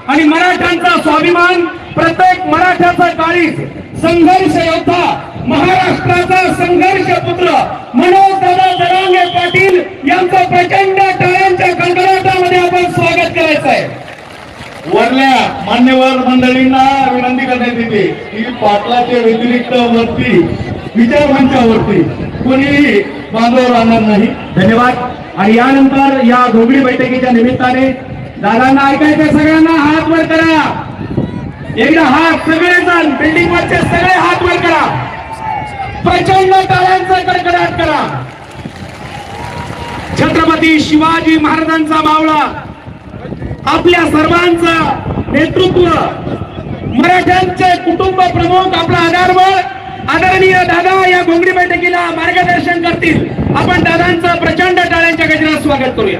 आणि मराठ्यांचा स्वाभिमान, प्रत्येक मराठ्याचा काळीज, संघर्ष योद्धा, महाराष्ट्राचा संघर्ष पुत्र मनोज दादा जरांगे पाटील यांचं प्रचंड टाळ्यांच्या कडकडाटामध्ये आपण स्वागत करायचं आहे. वरल्या मान्यवर मंडळींना विनंती करण्यात येते की पाटलाच्या व्यतिरिक्त वरती विचार मंचावरती कोणीही बांधव राहणार नाही. धन्यवाद. आणि यानंतर या घोगडी बैठकीच्या निमित्ताने दादांना ऐकायचं, सगळ्यांना हात वर करा. एकदा हात सगळेजण, बिल्डिंग वरचे सगळे हात वर करा. प्रचंड टाळ्यांचा कडकडाट करा. छत्रपती शिवाजी महाराजांचा मावळा, आपल्या सर्वांचं नेतृत्व, मराठ्यांचे कुटुंब प्रमुख, आपला आधारबळ आदरणीय दादा या घोंगडी बैठकीला मार्गदर्शन करतील. आपण दादांचं प्रचंड टाळ्यांच्या गजरात स्वागत करूया.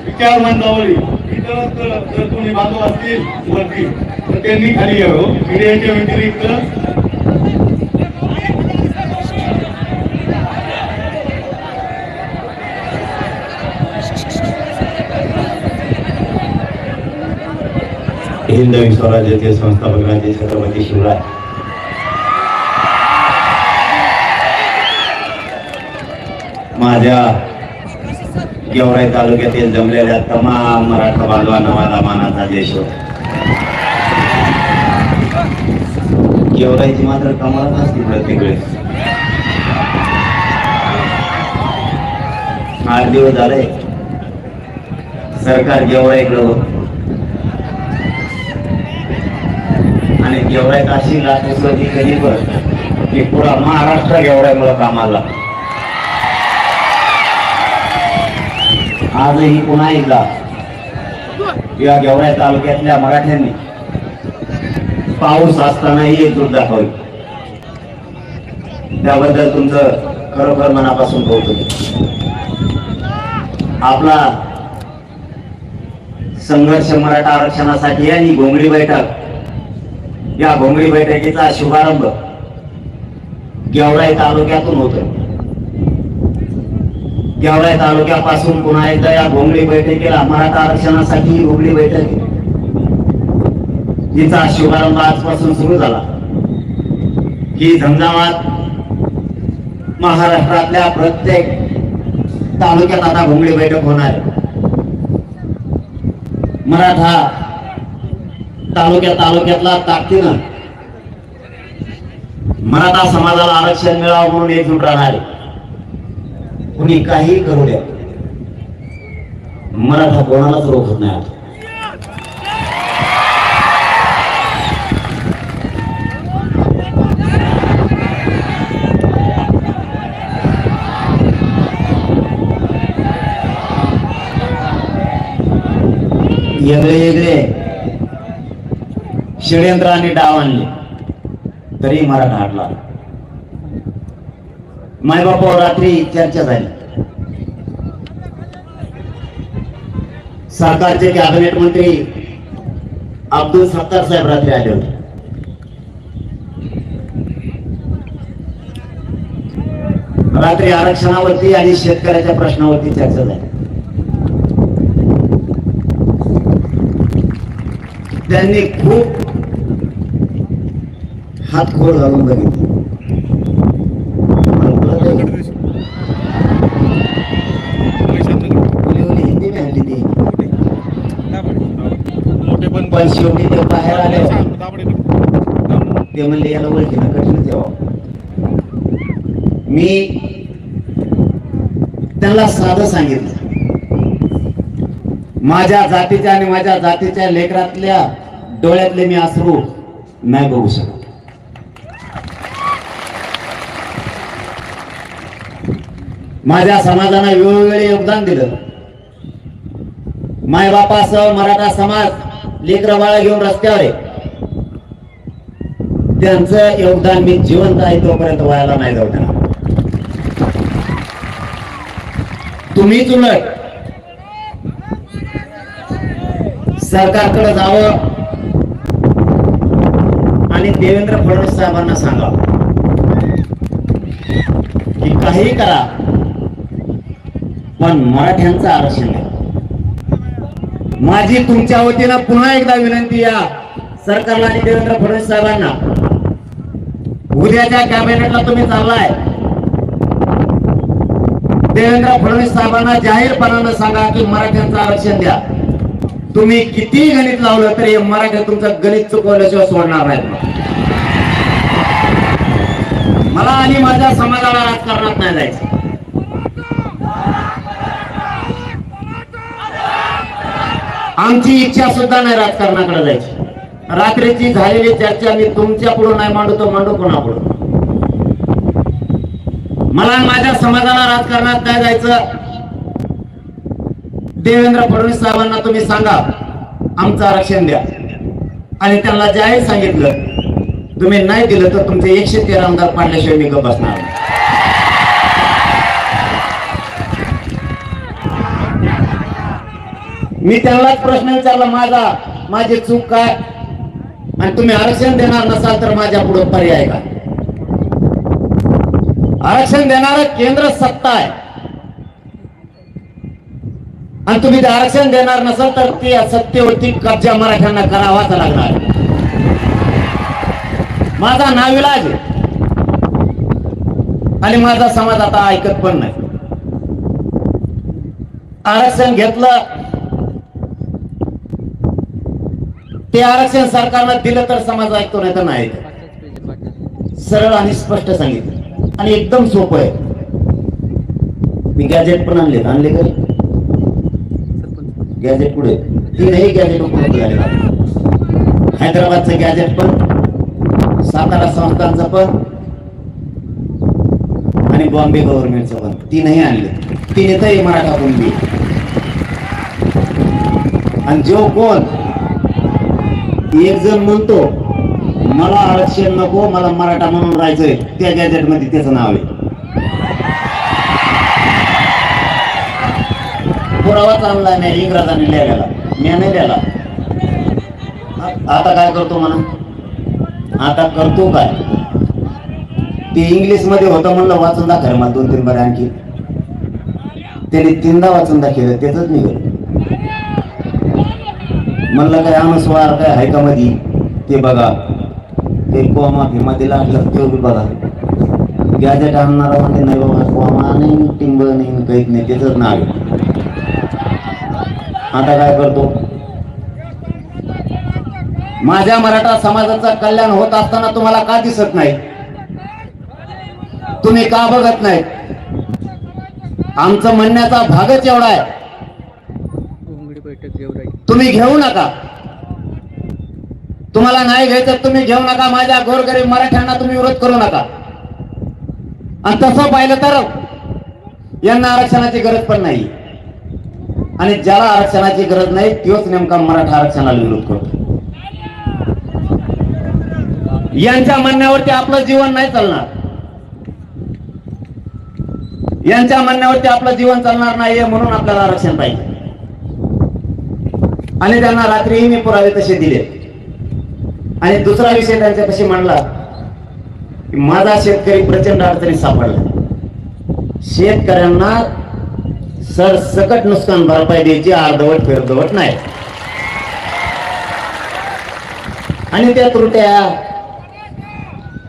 विचार मंचावरील जर कोणी बांधव असतील वरती तर त्यांनी खाली यावं. मीडियाच्या व्यतिरिक्त हिंदवी स्वराज्याचे संस्थापक राजे छत्रपती शिवराय माझ्या गेवराई तालुक्यातील जमलेल्या तमाम मराठा बांधवांना माझा मानाचा देश होता. गेवराईची मात्र कमाल असते प्रत्येक वेळेस. 8 दिवस झाले सरकार गेवराईकडे होत आणि गेवराईत अशी लाट उसळती कधी पण की पुरा महाराष्ट्र गेवराईमुळे कामाला. आजही पुन्हा एकदा या गेवराई तालुक्यातल्या मराठ्यांनी पाऊस असतानाही एकजूट दाखवली. त्याबद्दल तुमचं खरोखर मनापासून कौतुक. आपला संघर्ष मराठा आरक्षणासाठी आणि घोंगडी बैठक, या घोंगडी बैठकीचा शुभारंभ गेवराई तालुक्यातून होतो. गेवराई तालुक्यापासून पुन्हा एकदा या घोंगडी बैठकीला, मराठा आरक्षणासाठी घोंगडी बैठक हिचा शुभारंभ आजपासून सुरू झाला. ही झमझमाट महाराष्ट्रातल्या प्रत्येक तालुक्यात आता घोंगडी बैठक होणार. मराठा तालुक्यातला ताकदीनं मराठा समाजाला आरक्षण मिळावं म्हणून एकजूट राहणार. कुणी काही करू द्या, मराठा कोणालाच रोखत नाही. वेगळे षडयंत्र आणि डाव आणले तरी मराठा हटला. मायबापावर रात्री चर्चा झाली. सरकारचे कॅबिनेट मंत्री अब्दुल सत्तार साहेब रात्री आले होते. रात्री आरक्षणावरती आणि शेतकऱ्याच्या प्रश्नावरती चर्चा झाली. त्यांनी खूप हात खोड घालून बघितले. हिंदी में हल्ली ती पण शेवटी ते बाहेर आले. ते म्हणले याला ओळखीनं कठीण ठेवा. मी त्यांना साधं सांगितलं, माझ्या जातीच्या आणि माझ्या जातीच्या लेकरातल्या डोळ्यातले मी अश्रू नाही बघू शकत. माझ्या समाजाने वेळोवेळी योगदान दिलं. मायबापासह मराठा समाज लेकरं बाळा घेऊन रस्त्यावर आहे. त्यांचं योगदान मी जिवंत आहे तोपर्यंत व्हायला नाही जाऊ देणार. तुम्हीच उलट सरकारकडे जावं आणि देवेंद्र फडणवीस साहेबांना सांगा की काही करा, पण मराठ्यांचं आरक्षण द्या. माझी तुमच्या वतीनं पुन्हा एकदा विनंती या सरकारला आणि देवेंद्र फडणवीस साहेबांना, उद्याच्या कॅबिनेटला तुम्ही चाललाय, देवेंद्र फडणवीस साहेबांना जाहीरपणानं सांगा की मराठ्यांचं आरक्षण द्या. तुम्ही किती गणित लावलं तरी मराठा तुमचं गणित चुकवल्याशिवाय सोडणार नाहीत. मला आणि माझ्या समाजाला राजकारणात नाही जायचं. आमची इच्छा सुद्धा नाही राजकारणाकडे जायची. रात्रीची झालेली चर्चा मी तुमच्या पुढे नाही मांडू तो मांडू कोणा पुढे. मला माझ्या समाजाला राजकारणात नाही जायचं. देवेंद्र फडणवीस साहेबांना तुम्ही सांगा आमचं आरक्षण द्या, आणि त्यांना जाहीर सांगितलं तुम्ही नाही दिलं तर तुमचे 113 आमदार पाडल्याशिवाय मी गप्प बसणार. मी त्यांनाच प्रश्न विचारला, माझी चूक काय, आणि तुम्ही आरक्षण देणार नसाल तर माझ्या पुढे पर्याय काय. आरक्षण देणार केंद्र सत्ता आहे, आणि तुम्ही ते आरक्षण देणार नसाल तर ती सत्तेवरती कब्जा मराठ्यांना करावाच लागणार. माझा नाविलाज आहे, आणि माझा समाज आता ऐकत पण नाही. आरक्षण घेतलं, ते आरक्षण सरकारनं दिलं तर समाज ऐकतो, नाही तर नाही. सरळ आणि स्पष्ट सांगितलं, आणि एकदम सोपं आहे. मी गॅजेट पण आणले का गॅजेट पुढे, तीनही गॅजेट उपलब्ध झाले. हैदराबादचं गॅजेट पण, सातारा संस्थांचं पण, आणि बॉम्बे गव्हर्नमेंटचं पण, तीनही आणले. तीनही मराठा कुणबी. आणि जो कोण एक जण म्हणतो मला आरक्षण नको, मला मराठा म्हणून राहायचंय, त्या गॅजेट मध्ये त्याचं नाव आहे. पुरावाच आणला नाही, इंग्रजांनी लिहायला, मी नाही लिहायला. आता काय करतो म्हणा, आता करतो काय, ते इंग्लिश मध्ये होतं म्हणलं वाचून दाखव मला 2-3 बार. आणखी त्याने 3दा वाचून दाखवलं, त्याच निघालं. म्हणलं काय अनुस्वार काय आहे का मधी, ते बघा, ते कोमा मध्ये लागलं ते बघा. गॅजेट आणणारा म्हणजे नाही बाबा, कोमा नाही, टिंब नाही, काहीच नाही, त्याच नाव आहे. आता काय करतो, माझ्या मराठा समाजाचं कल्याण होत असताना तुम्हाला का दिसत नाही, तुम्ही का बघत नाही. आमचं म्हणण्याचा भागच एवढा आहे, तुम्ही घेऊ नका. तुम्हाला नाही घ्यायचं तुम्ही घेऊ नका. माझ्या गोरगरीब मराठ्यांना तुम्ही विरोध करू नका. आणि तसं पाहिलं तर यांना आरक्षणाची गरज पण नाही, आणि ज्याला आरक्षणाची गरज नाही तोच नेमका मराठा आरक्षणाला विरोध करतो. यांच्या म्हणण्यावरती आपलं जीवन नाही चालणार, यांच्या म्हणण्यावरती आपलं जीवन चालणार नाहीये, म्हणून आपल्याला आरक्षण पाहिजे. आणि त्यांना रात्रीही मी पुरावे तसे दिले. आणि दुसरा विषय त्यांच्यापाशी मांडला की माझा शेतकरी प्रचंड अडचणीत सापडला. शेतकऱ्यांना सरसकट नुकसान भरपाई द्यायची, अर्धवट फेरधवट नाही. आणि त्या त्रुट्या,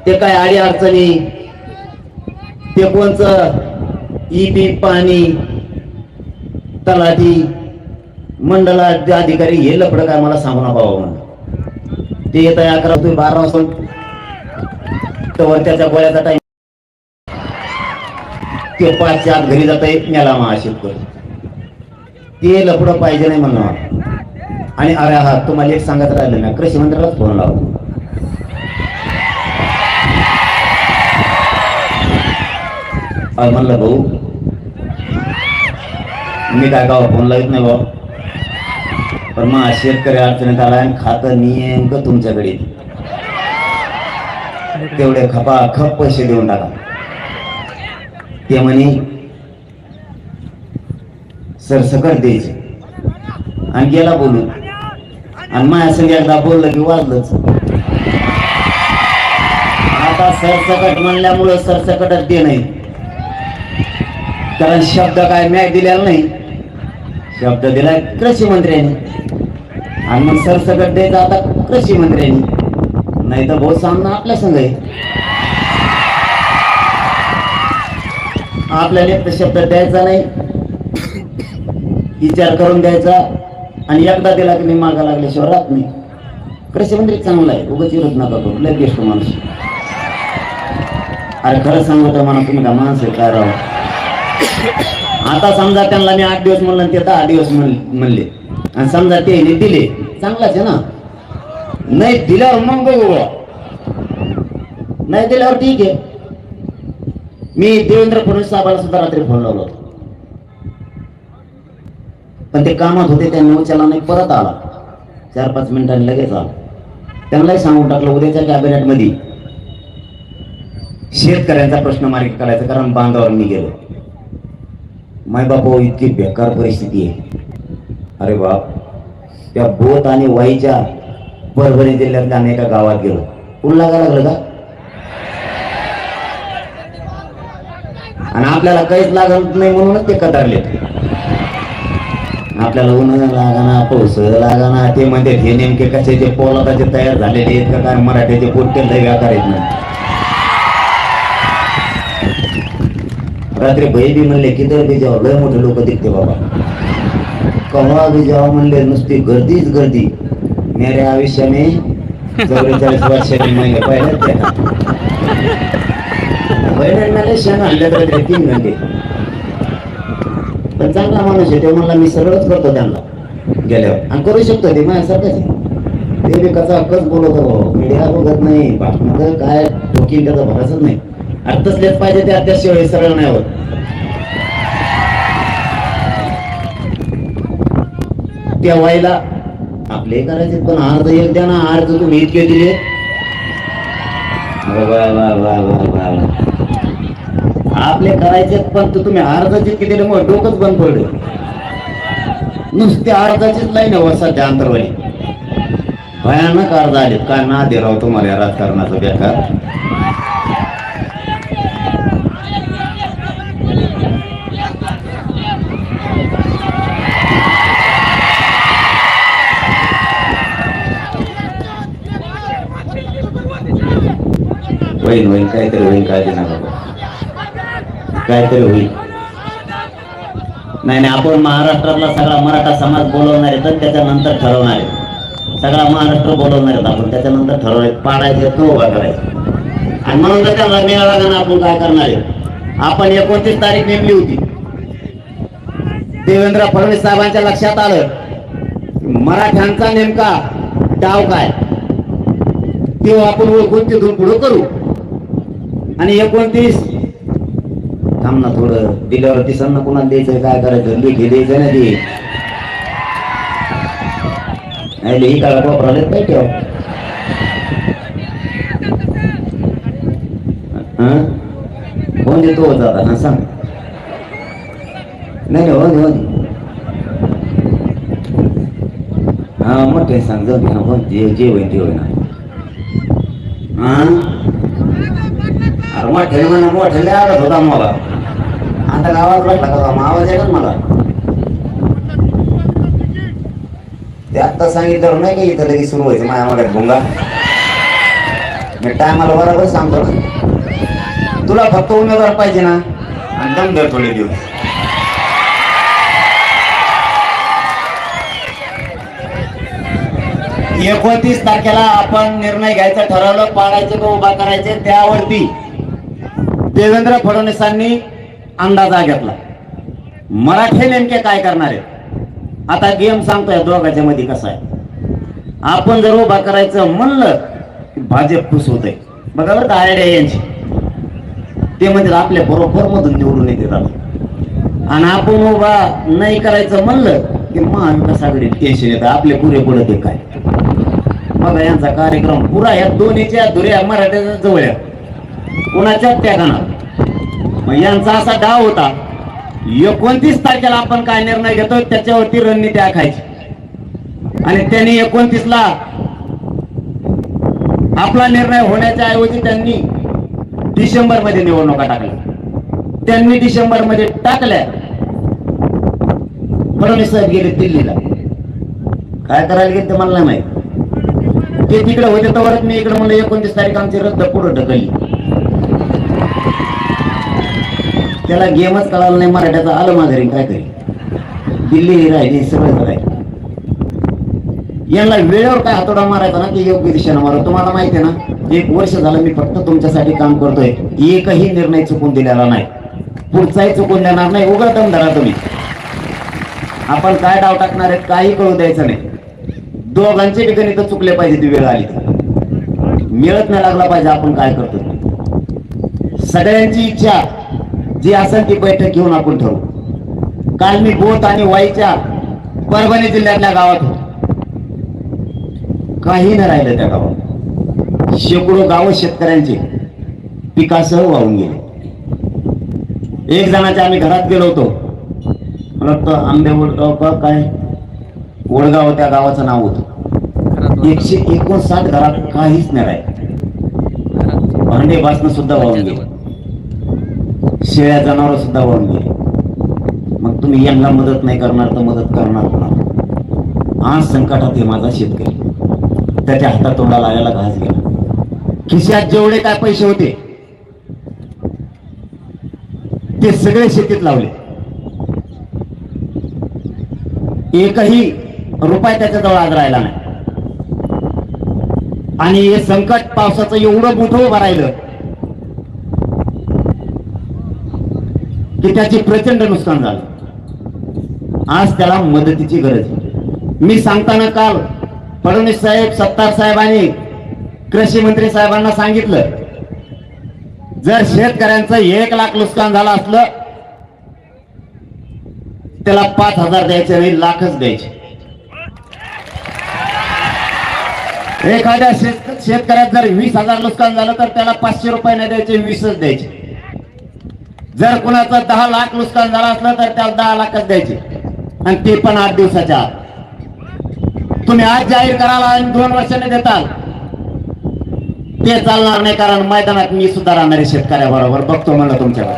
ते काय अडी अडचणी, ते कोणचं ईबी पाणी, तलाठी, मंडलाचे अधिकारी हे लफडं काय मला सांगू नका बाबा. ते येत आहे 11 ते 12 वाजता, तर त्याच्या गोळ्याचा टाइम, ते 5च्या आत घरी जात आहे, याला महाशेतकरी. ते लफडं पाहिजे नाही म्हणणं. आणि अरे हा तुम्हाला एक सांगत राहिलं ना, कृषी मंत्र्यालाच फोन लावतो. म्हणलं भाऊ मी काय गावा फोन लावत नाही भाऊ, पण मग शेतकरी अडचणीत आला आणि खातं नेमकं तुमच्याकडे, तेवढे खपाखप पैसे देऊन टाका. ते म्हणे सरसकट द्यायचे. आणि गेला बोलून, आणि माझ्या संग एकदा बोललं की वाजलंच. आता सरसकट म्हणल्यामुळं सरसकटच दे नाही. कारण शब्द काय मी दिलेला नाही, शब्द दिलाय कृषी मंत्र्यांनी आणि मग सरसकट द्यायचा आता कृषी मंत्र्यांनी, नाही तर बहुत सामना आपल्या संघ आहे. आपल्याला एक तर शब्द द्यायचा नाही, विचार करून द्यायचा आणि एकदा दिला की मी मागा लागल्याशिवाय राहत नाही. कृषी मंत्री चांगला आहे, उगाच विरोध नका करू, लय बेस्ट माणूस. अरे खरं सांगतो म्हणा तुम्ही का माणसं काय राव. आता समजा त्यांना मी 8 दिवस म्हणलं ते 10 दिवस म्हणले आणि समजा ते दिले, चांगलाच आहे ना. नाही दिल्यावर मग बघू, नाही दिल्यावर ठीक आहे. मी देवेंद्र फडणवीस साहेबांना सुद्धा रात्री फोन लावला होता, पण ते कामात होते, त्यांनी उचलला नाही, परत आला 4-5 मिनिटांनी लगेच आला. त्यांनाही सांगून टाकलं उद्याच्या कॅबिनेट मध्ये शेतकऱ्यांचा प्रश्न मार्गी करायचा, कारण बांधावर मी गेलो. माय बापा इतकी बेकार परिस्थिती आहे. अरे बाप, त्या बोत आणि वाईच्या परभणी जिल्ह्यातल्या अनेका गावात गेलो, ऊन लागायला लागलं का? आणि आपल्याला काहीच लागत नाही म्हणूनच ते कटारले. आपल्याला उन्हाळा लागाना, पाऊस लागाना, ते म्हणते हे नेमके कशाचे पोलादाचे तयार झालेले आहेत का काय, मराठीचे पोट्टे लय व्याकार आहेत ना. रात्री भाई बी म्हणले किती बी जावं, लय मोठे लोक दिसते बाबा, कवा बी जावं म्हणले नुसती गर्दीच गर्दी. मेरे आयुष्याने 44 वर्षाचे महिने पहिल्याच त्या बहिणांना क्षण आणले तर 3 घंटे. पण चांगला माणूस आहे, ते म्हणला मी सगळंच करतो त्यांना गेल्यावर, आणि करू शकतो ते माझ्यासारखंच. ते बी कसा हक्कच बोलवतो, मीडिया बघत नाही, भाषण काय ठोकीन त्याचा भरोसाच नाही. अर्थच पाहिजे ते अत्याशिवाय सरळ नाही होत. त्या वाईला आपले करायचे, पण अर्ध एक द्या ना, अर्ध तुम्ही इतके दिले. आपले करायचे पण तुम्ही अर्धाचे किती दिले, मग डोकंच बंद पडले. नुसते अर्धाचीच लाईन आहे सध्या अंतरवाली, भयानक अर्ध आले. काय ना दे राव तुम्हाला या राजकारणाचं बेकार. होईल होईल, काहीतरी होईल, काळजी नका, काहीतरी होईल. नाही नाही, आपण महाराष्ट्रातला सगळा मराठा समाज बोलवणार आहे, तर त्याच्यानंतर ठरवणार आहे. सगळा महाराष्ट्र बोलवणार आहेत आपण, त्याच्यानंतर ठरवणार, पाडायचे तो उभा करायचा. आणि म्हणून त्याच्याला मेळाव्यानं आपण काय करणार आहे. आपण 29 तारीख नेमली होती. देवेंद्र फडणवीस साहेबांच्या लक्षात आलं मराठ्यांचा नेमका डाव काय, तेव्हा आपण ओळखून तिथून पुढे करू. आणि 29 थांब ना थोडं, दिल्यावर तिसांना कोणाला द्यायचं, काय करायचं, लेखी द्यायचं ना ते ही काळा वापरायला काय ठेव. कोण देतो होता आता, हा सांग. नाही हो हो, हा मोठे सांग, जाऊ दे. हो जे होईल ते होईल ना. अरे मोठ्याने म्हणा, मोठ्याने आवडत होता मला, आता गावात भेटला का आवाज आहे का मला. ते आत्ता सांगितलं नाही का इथं लगेच सुरू व्हायचं माझ्या मागे भुंगा. मी टायमाला बरोबर सांगतो ना, तुला फक्त उमेदवार पाहिजे ना, आणि दम दर थोडे दिवस. ये 29 तारखेला आपण निर्णय घ्यायचा ठरवलं, पाडायचे का उभा करायचे, त्यावरती देवेंद्र फडणवीसांनी अंदाजा घेतला. मराठे नेमके काय करणार आहे. आता गेम सांगतोय दोघांच्या मध्ये कसा आहे. आपण जर उभा करायचं म्हणलं भाजप खुश होत आहे. बघा बरं आयडिया यांची, ते म्हणजे आपल्या बरोबर मधून निवडून येते. आणि आपण उभा नाही करायचं म्हणलं की महाविकास आघाडी टेन्शन येतं, आपले पुरे पुढे ते काय. बघा यांचा कार्यक्रम पुरा या दोन्हीच्या धुऱ्या मराठ्याच्या जवळ कोणाच्या त्यागाना. मग यांचा असा डाव होता, 29 तारखेला आपण काय निर्णय घेतोय त्याच्यावरती रणनीती आखायची. आणि त्यांनी 29ला आपला निर्णय होण्याच्या ऐवजी त्यांनी डिसेंबर मध्ये निवडणुका टाकल्या. त्यांनी डिसेंबर मध्ये टाकल्या. फडणवीस साहेब गेले दिल्लीला. काय करायला गेले ते मला नाही माहित. ते तिकडे होते तर मी इकडे म्हणलं 29 तारीख आमची रद्द पुढे ढकलली. त्याला गेमच कळाला नाही मराठ्याचं, आलं माघारी. काय करी, दिल्ली राहिली, सगळं राहिलं. यांना वेळेवर काय हातोडा मारायचा ना ते योग्य दिशेनं मारा. तुम्हाला माहिती आहे ना, 1 वर्ष झालं मी फक्त तुमच्यासाठी काम करतोय. एकही निर्णय चुकून दिलेला नाही, पुढचाही चुकून देणार नाही. उघड दम धरा तुम्ही. आपण काय डाव टाकणार आहेत काही कळू द्यायचं नाही. दोघांचे ठिकाणी तर चुकले पाहिजे. ती वेळ आली तर मिळत नाही लागला पाहिजे आपण काय करतो. सगळ्यांची इच्छा जी असेल ती बैठक घेऊन आपण ठरवू. काल मी बोथ आणि वाईच्या परभणी जिल्ह्यातल्या गावात होतो. काही नाही राहिलं त्या गावात. शेकडो गाव शेतकऱ्यांचे पिकासह वाहून गेले. एक जणाच्या आम्ही घरात गेलो होतो. मला वाटतं आंबे वडगाव का काय वडगाव त्या गावाचं नाव होतं. 159 घरात काहीच नाही राहिलं. भांडे बासनं सुद्धा वाहून गेले. शेळ्या जनावर सुद्धा वाहून गेले. मग तुम्ही यांना मदत नाही करणार तर मदत करणार कोणाला? आज संकटात हे माझा शेतकरी. त्याच्या हातात तोंडा लागायला घास गेला. खिशात जेवढे काय पैसे होते ते सगळे शेतीत लावले. एकही रुपया त्याच्याजवळ आज राहिला नाही. आणि हे संकट पावसाचं एवढं मोठं उभं राहिलं की त्याची प्रचंड नुकसान झालं. आज त्याला मदतीची गरज आहे. मी सांगताना काल फडणवीस साहेब, सत्तार साहेबांनी कृषी मंत्री साहेबांना सांगितलं, जर शेतकऱ्यांचं 1 लाख नुकसान झालं असलं त्याला 5,000 द्यायचे नाही, लाखच द्यायचे. एखाद्या शेतकऱ्यात जर 20,000 नुकसान झालं तर त्याला 500 रुपये नाही द्यायचे, 20च द्यायचे. जर कुणाचं 10 लाख नुकसान झालं असलं तर त्याला 10 लाखच द्यायचे, आणि ते पण 8 दिवसाच्या आत. तुम्ही आज जाहीर कराल आणि 2 वर्षाने देताल ते चालणार नाही. कारण मैदानात मी सुद्धा राहणार आहे शेतकऱ्याबरोबर. बघतो म्हणलं तुमच्यावर.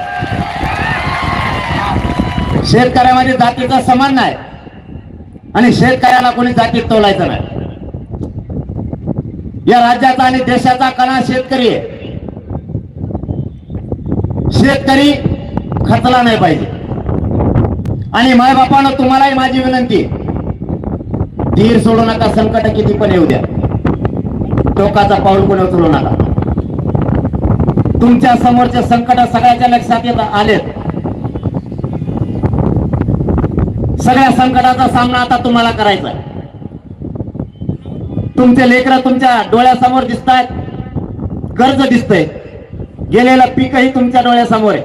शेतकऱ्यामध्ये जातीचा समान नाही आणि शेतकऱ्याला कोणी जातीत तोलायचं नाही. या राज्याचा आणि देशाचा कणा शेतकरी आहे. शेतकरी खचला नाही पाहिजे. आणि मायबापानं तुम्हालाही माझी विनंती, धीर सोडू नका. संकट किती पण येऊ द्या, टोकाचा पाऊल कोणी उचलू नका. तुमच्या समोरचे संकट सगळ्याच्या लक्षात येत आलेत. सगळ्या संकटाचा सामना आता तुम्हाला करायचा आहे. तुमचे लेकरं तुमच्या डोळ्यासमोर दिसत आहेत, कर्ज दिसतंय, गेलेलं पीकही तुमच्या डोळ्यासमोर आहे.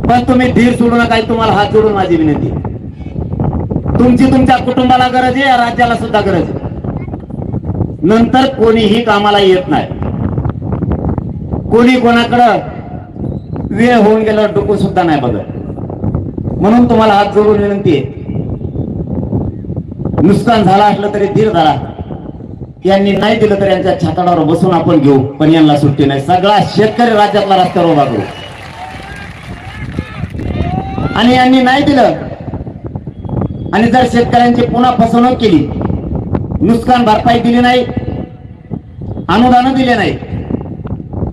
पण तुम्ही धीर सोडू नका. तुम्हाला हात जोडून माझी विनंती. तुमची तुमच्या कुटुंबाला गरज आहे, राज्याला सुद्धा गरज आहे. नंतर कोणीही कामाला येत नाही. कोणी कोणाकडं वेळ होऊन गेल्यावर डोकं सुद्धा नाही बघत. म्हणून तुम्हाला हात जोडून विनंती आहे, नुकसान झालं असलं तरी धीर धरा. यांनी नाही दिलं तर यांच्या छाताडावर बसून आपण घेऊ, पण यांना सुट्टी नाही. सगळा शेतकरी राज्यातला रस्त्यावर उभा करू. आणि यांनी नाही दिलं आणि जर शेतकऱ्यांची पुन्हा फसवणूक केली, नुकसान भरपाई दिली नाही, अनुदान दिले नाही,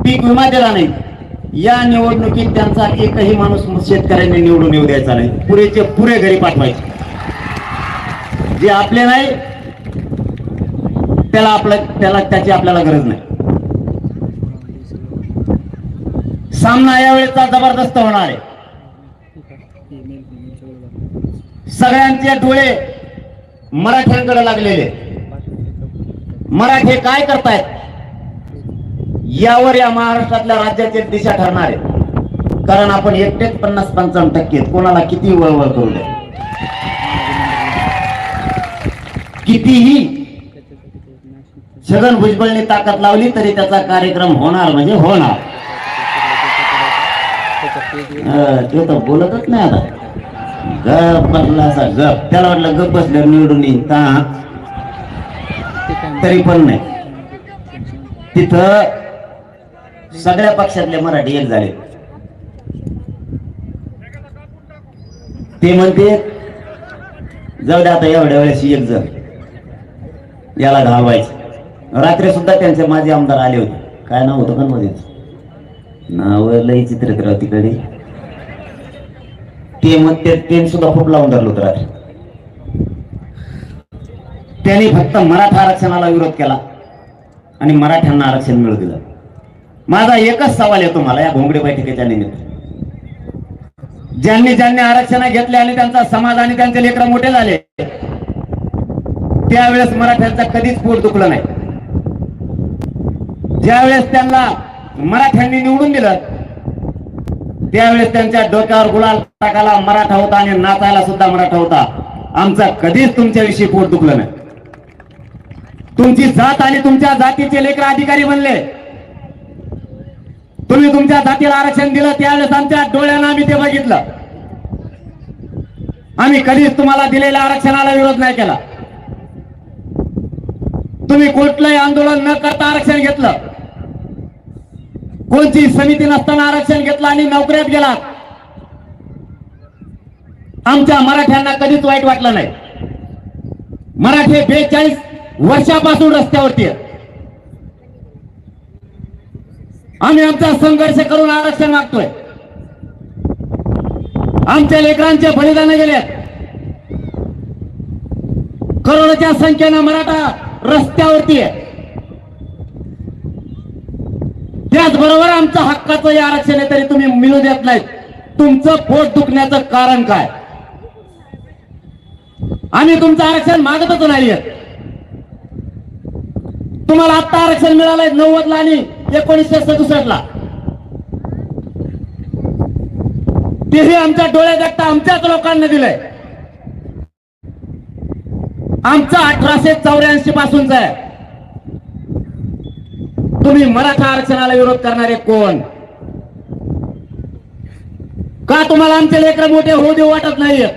पीक विमा दिला नाही, या निवडणुकीत त्यांचा एकही माणूस शेतकऱ्यांनी निवडून येऊ द्यायचा नाही. पुरेचे पुरे घरी पाठवायचे. जे आपले नाही त्याची आपल्याला गरज नाही. सामना यावेळेचा जबरदस्त होणार आहे. सगळ्यांचे डोळे मराठ्यांकडे लागलेले. मराठे काय करतायत यावर या महाराष्ट्रातल्या राज्याची दिशा ठरणार आहे. कारण आपण एकटेच 50-55% कोणाला किती वळवळ करू दे, कितीही छगन भुजबळने ताकद लावली तरी त्याचा कार्यक्रम होणार म्हणजे होणार. ते तर बोलतच नाही आता. गप बसला असा गप. त्याला वाटलं गप बसल्यावर निवडून येईल, तरी पण नाही. तिथं सगळ्या पक्षातले मराठी एक झाले. ते म्हणते जाऊ दे आता एवढ्या वेळेस एक जण याला घालवायचं. रात्री सुद्धा त्यांचे माझे आमदार आले होते. काय नाव होतं का मध्ये नाव लई चित्र तिकडे ते म्हणते ते सुद्धा खूप लावून धरलं होतं रात्री. त्यांनी फक्त मराठा आरक्षणाला विरोध केला आणि मराठ्यांना आरक्षण मिळू दिलं. माझा एकच सवाल आहे तुम्हाला या घोंगडी बैठकीच्या निमित्त, ज्यांनी ज्यांनी आरक्षण घेतले आणि त्यांचा समाज आणि त्यांचे लेकरं मोठे झाले त्यावेळेस मराठ्यांचा कधीच पोट दुखलं नाही. ज्यावेळेस त्यांना मराठ्यांनी निवडून दिलं त्यावेळेस त्यांच्या डोक्यावर गुलाल टाकायला मराठा होता आणि नाचायला सुद्धा मराठा होता. आमचा कधीच तुमच्याविषयी पोट दुखलं नाही. तुमची जात आणि तुमच्या जातीचे लेकर अधिकारी बनले. तुम्ही तुमच्या जातीला आरक्षण दिलं त्यावेळेस आमच्या डोळ्यानं आम्ही ते बघितलं. आम्ही कधीच तुम्हाला दिलेल्या आरक्षणाला विरोध नाही केला. तुम्ही कुठलंही आंदोलन न करता आरक्षण घेतलं, कोणती समिती नसताना आरक्षण घेतलं आणि नोकऱ्यात गेलात. आमच्या मराठ्यांना कधीच वाईट वाटलं नाही. मराठी 42 वर्षापासून रस्त्यावरती आहे. आम्ही आमचा संघर्ष करून आरक्षण मागतोय. आमच्या लेकरांचे बलिदान गेले. करोडोच्या संख्येनं मराठा रस्त्यावरती आहे. त्याचबरोबर आमचं हक्काचं हे आरक्षण आहे तरी तुम्ही मिळू देत नाहीत. तुमचं पोट दुखण्याचं कारण काय? आम्ही तुमचं आरक्षण मागतच नाहीये. तुम्हाला आता आरक्षण मिळालंय 90 ला आणि 1967 ला. तेही आमच्या डोळ्यात एकटा आमच्याच लोकांना दिलंय. आमचं 1884 पासूनच आहे. तुम्ही मराठा आरक्षणाला विरोध करणारे कोण? का तुम्हाला आमचे लेकर मोठे होऊ देऊ वाटत नाहीये?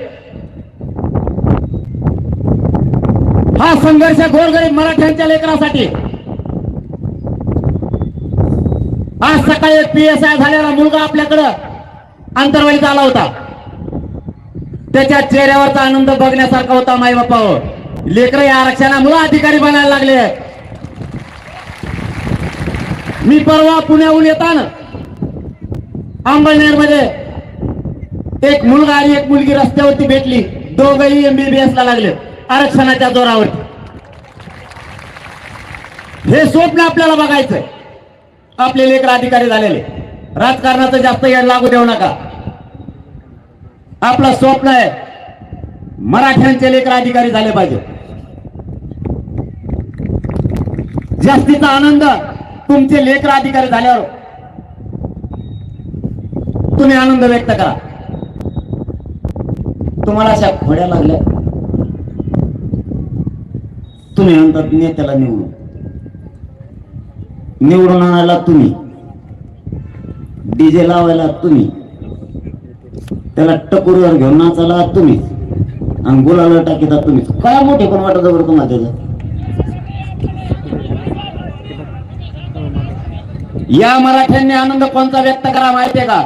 हा संघर्ष गोरगरीब मराठ्यांच्या लेकरासाठी. आज सकाळी PSI झालेला मुलगा आपल्याकडं अंतरवालीत आला होता. त्याच्या चेहऱ्यावरचा आनंद बघण्यासारखा होता. माई बापावर लेकर या आरक्षणामुळे अधिकारी बनायला लागले. मी परवा पुण्याहून येताना अंबळनेर मध्ये एक मुलगा आणि एक मुलगी रस्त्यावरती भेटली. दोघंही MBBS ला लागले आरक्षणाच्या जोरावरती. हे स्वप्न आपल्याला बघायचंय. आपले लेकर अधिकारी झालेले. राजकारणाचं जास्त येड लागू देऊ नका. आपलं स्वप्न आहे मराठ्यांचे लेकर अधिकारी झाले पाहिजे. जास्तीचा आनंद तुमचे लेकर अधिकारी झाल्यावर तुम्ही आनंद व्यक्त करा. तुम्हाला अशा खोड्या लागल्या तुम्ही म्हणतात नेत्याला निवडून आणायला तुम्ही, डीजे लावायला तुम्ही, त्याला टकोरीवर घेऊन नाचायला तुम्ही आणि गुलाला टाकीता तुम्ही. काय मोठे पण वाटत बरं तुम्हाला त्याचं. या मराठ्यांनी आनंद कोणता व्यक्त करा माहितीये का?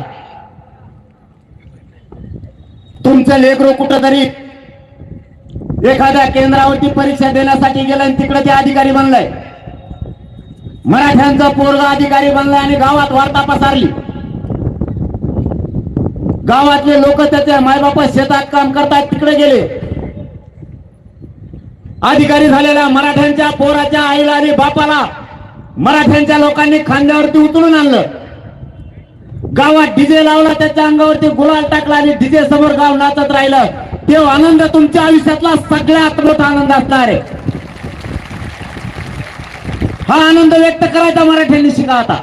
तुमचं लेकरू कुठंतरी एखाद्या केंद्रावरती परीक्षा देण्यासाठी गेलं आणि तिकडे ते अधिकारी बनलंय. मराठ्यांचा पोरगा अधिकारी बनलाय आणि गावात वार्ता पसरली. गावातले लोक त्याचे मायबाप शेतात काम करतात तिकडे गेले. अधिकारी झालेल्या मराठ्यांच्या पोराच्या आईला आणि बापाला मराठ्यांच्या लोकांनी खांद्यावरती उचलून आणलं. गावात डीजे लावला, त्याच्या अंगावरती गुलाल टाकला आणि डीजे समोर गाव नाचत राहिलं. तेव्हा आनंद तुमच्या आयुष्यातला सगळ्यात मोठा आनंद असणार आहे. हा आनंद व्यक्त करायचा मराठ्यांनी शिका. आता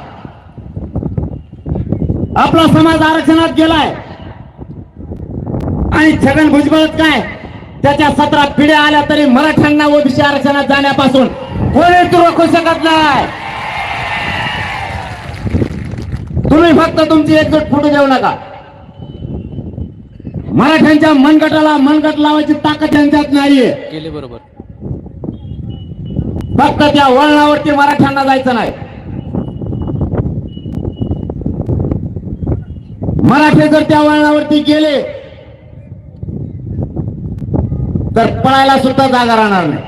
आपला समाज आरक्षणात गेलाय आणि छगन भुजबळच काय त्याच्या 17 पिढ्या आल्या तरी मराठ्यांना ओबीसी आरक्षणात जाण्यापासून कोणीच रोखू शकत नाही. तुम्ही फक्त तुमची एकजूट फुटू देऊ नका. मराठ्यांच्या मनगटाला मनगट लावायची ताकद त्यांच्यात नाहीये. केले बरोबर. फक्त त्या वळणावरती मराठ्यांना जायचं नाही. मराठे जर त्या वळणावरती गेले तर पळायला सुद्धा जागा राहणार नाही.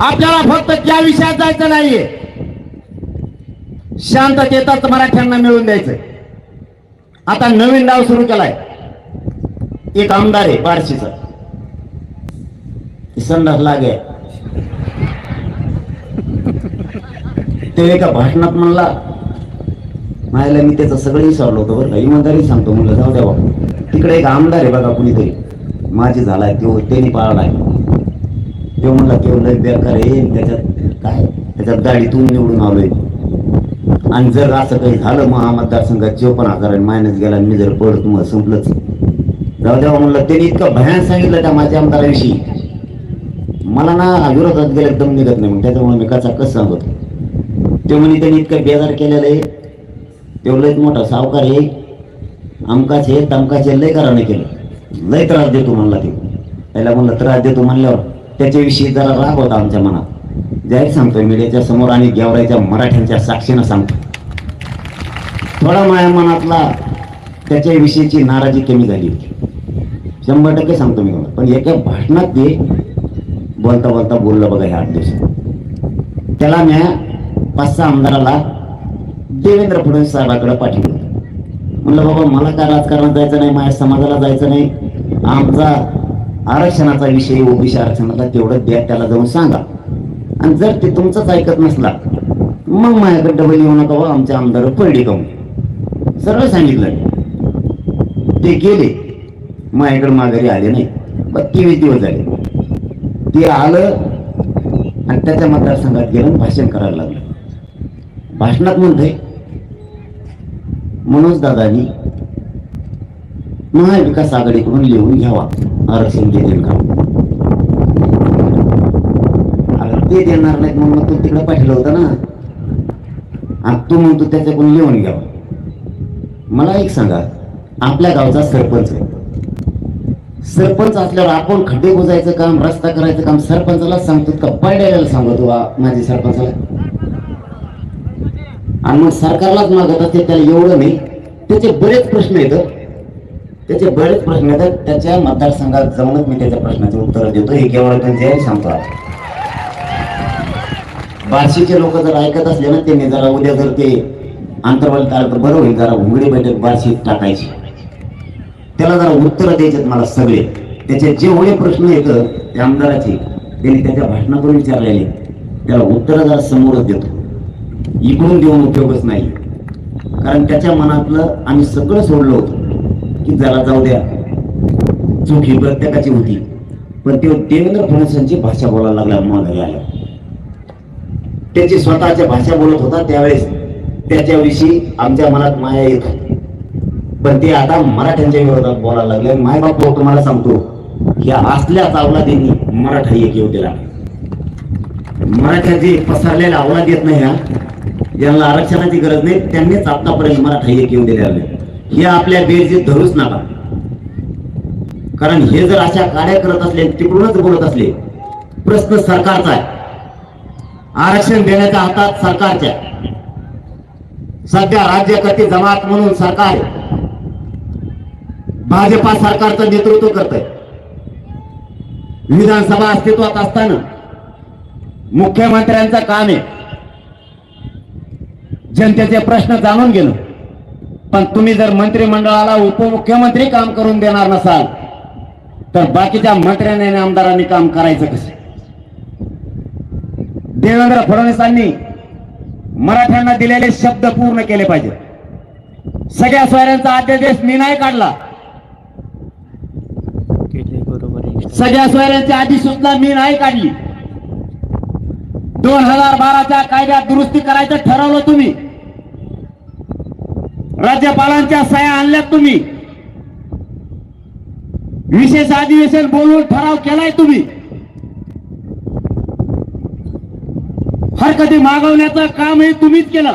आपल्याला फक्त त्या विषयात जायचं नाहीये, शांततेतच मराठ्यांना मिळून द्यायचं. आता नवीन डाव सुरू केलाय. एक आमदार आहे बार्शीचा, संडास लागे, ते एका भाषणात म्हणला, मायला मी त्याचं सगळं विसरलो होतो बरं का, इमानदारी सांगतो म्हणलं, जाऊ द्या बाबा. तिकडे एक आमदार आहे बघा कुणीतरी, माझी झालाय तो, त्यांनी पाळलाय. तो म्हणला तो लय बेकार आहे, त्याच्यात गाडीतून निवडून आलोय, आणि जर असं काही झालं मग मतदारसंघात 54,000 मायनस गेला, मी जर पडत मग संपलंच. जाऊ द्या म्हणलं. त्यांनी इतकं भयान सांगितलं त्या माझ्या आमदाराविषयी, मला ना विरोधात गेले दम निघत नाही, मग त्याच्यामुळे मी कसा कसं सांगतो. ते म्हणे त्यांनी इतकं बेजार केलेलं आहे, तो लयच मोठा सावकार आहे, अमकाचे तमकाचे लय कराने केलं, लय त्रास देतो म्हणला. ते त्याला म्हणलं त्रास देतो म्हणल्यावर त्याच्याविषयी जरा राग होता आमच्या मनात. जाहीर सांगतोय मीडियाच्या समोर आणि गेवराईच्या मराठ्यांच्या साक्षीनं सांगतो, थोडा माझ्या मनातला त्याच्याविषयीची नाराजी कमी झाली होती, 100% सांगतो मी. पण एका भाषणात ते बोलता बोलता बोललं बघा, ह्या 8 दिवसात त्याला मी 5-6 आमदाराला देवेंद्र फडणवीस साहेबांकडे पाठवलं. म्हणलं बाबा मला काय राजकारणात जायचं नाही, माझ्या समाजाला जायचं नाही, आमचा आरक्षणाचा विषय ओबीसी आरक्षणाचा तेवढं द्या, त्याला जाऊन सांगा, आणि जर ते तुमचंच ऐकत नसला मग माझ्याकडे डबल येऊ नका, व आमच्या आमदार पडली काऊन, सरळ सांगितलं. ते गेले, माझ्याकडे माघारी आले नाही. 22 दिवस झाले. ते आलं आणि त्याच्या मतदारसंघात गेलं, भाषण करायला लागलं. भाषणात म्हणतोय, मनोज दादांनी महाविकास आघाडीकडून लिहून घ्यावा, आरक्षण देतील का. ते देणार नाहीत म्हणून तू तिकडे पाठवलं होतं ना, आणि तू म्हणतो त्याच्याकडून लिहून घ्यावा. मला एक सांगा, आपल्या गावचा सरपंच आहे, सरपंच असल्यावर आपण खड्डे बुजायचं काम, रस्ता करायचं काम सरपंचाला सांगतो का पाड्याला सांगतो माझे सरपंचाला, आणि मग सरकारलाच मागत असते. त्याला एवढं नाही, त्याचे बरेच प्रश्न येतात, त्याच्या मतदारसंघात जाऊनच मी त्याच्या प्रश्नाचे उत्तर देतो. हे केवळ जे सांगतो. बार्शीचे लोक जर ऐकत असले ना, त्यांनी जरा उद्या जर ते आंतरवाली तर बरं होईल, जरा उघडी बैठक बार्शीत टाकायची, त्याला जरा उत्तर द्यायचे मला सगळे. त्याचे जेवढे प्रश्न येतं त्या आमदाराचे त्यांनी त्याच्या भाषणातून विचारलेले, त्याला उत्तर जरा समोरच देतो, इकडून देऊन उपयोगच नाही. कारण त्याच्या मनातलं आम्ही सगळं सोडलं होतं की जरा जाऊ द्या, चूक ही प्रत्येकाची होती, पण ते देवेंद्र फडणवीसांची भाषा बोलायला लागला. माघारी आल्या, त्याची स्वतःच्या भाषा बोलत होता त्यावेळेस त्याच्याविषयी आमच्या मनात माया येत होती, पण ते आता मराठ्यांच्या विरोधात बोलायला लागले. मायबाप तुम्हाला सांगतो, ह्या असल्या अवलादींनी मराठा एक येऊ दिला. मराठ्याचे पसरलेला अवलाद येत नाही, यांना आरक्षणाची गरज नाही, त्यांनीच आतापर्यंत मराठा एक येऊ दिले. हे आपल्या बेरजेत धरूच नका, कारण हे जर अशा कार्य करत असले, तिकडूनच बोलत असले, प्रश्न सरकारचा आहे. आरक्षण देण्याच्या हातात सरकारच्या, सध्या राज्यकर्ते जमात म्हणून सरकार भाजपा सरकारचं नेतृत्व करत आहे. विधानसभा अस्तित्वात असताना मुख्यमंत्र्यांचं काम आहे जनतेचे प्रश्न जाणून घेणं, पण तुम्ही जर मंत्रिमंडळाला उपमुख्यमंत्री काम करून देणार नसाल तर बाकीच्या मंत्र्यांनी आणि आमदारांनी काम करायचं कसं. देवेंद्र फडणवीसांनी मराठ्यांना दिलेले शब्द पूर्ण केले पाहिजे. सगळ्या सोयऱ्यांचा अध्यादेश मी नाही काढला, सगळ्या सोयऱ्यांची अधिसूचना मी नाही काढली. 2012च्या कायद्यात दुरुस्ती करायचं ठरवलं तुम्ही, राज्यपालांच्या सह्या आणल्यात तुम्ही, विशेष अधिवेशन बोलवून ठराव केलाय तुम्ही, हरकती मागवण्याचं कामही तुम्हीच केलं,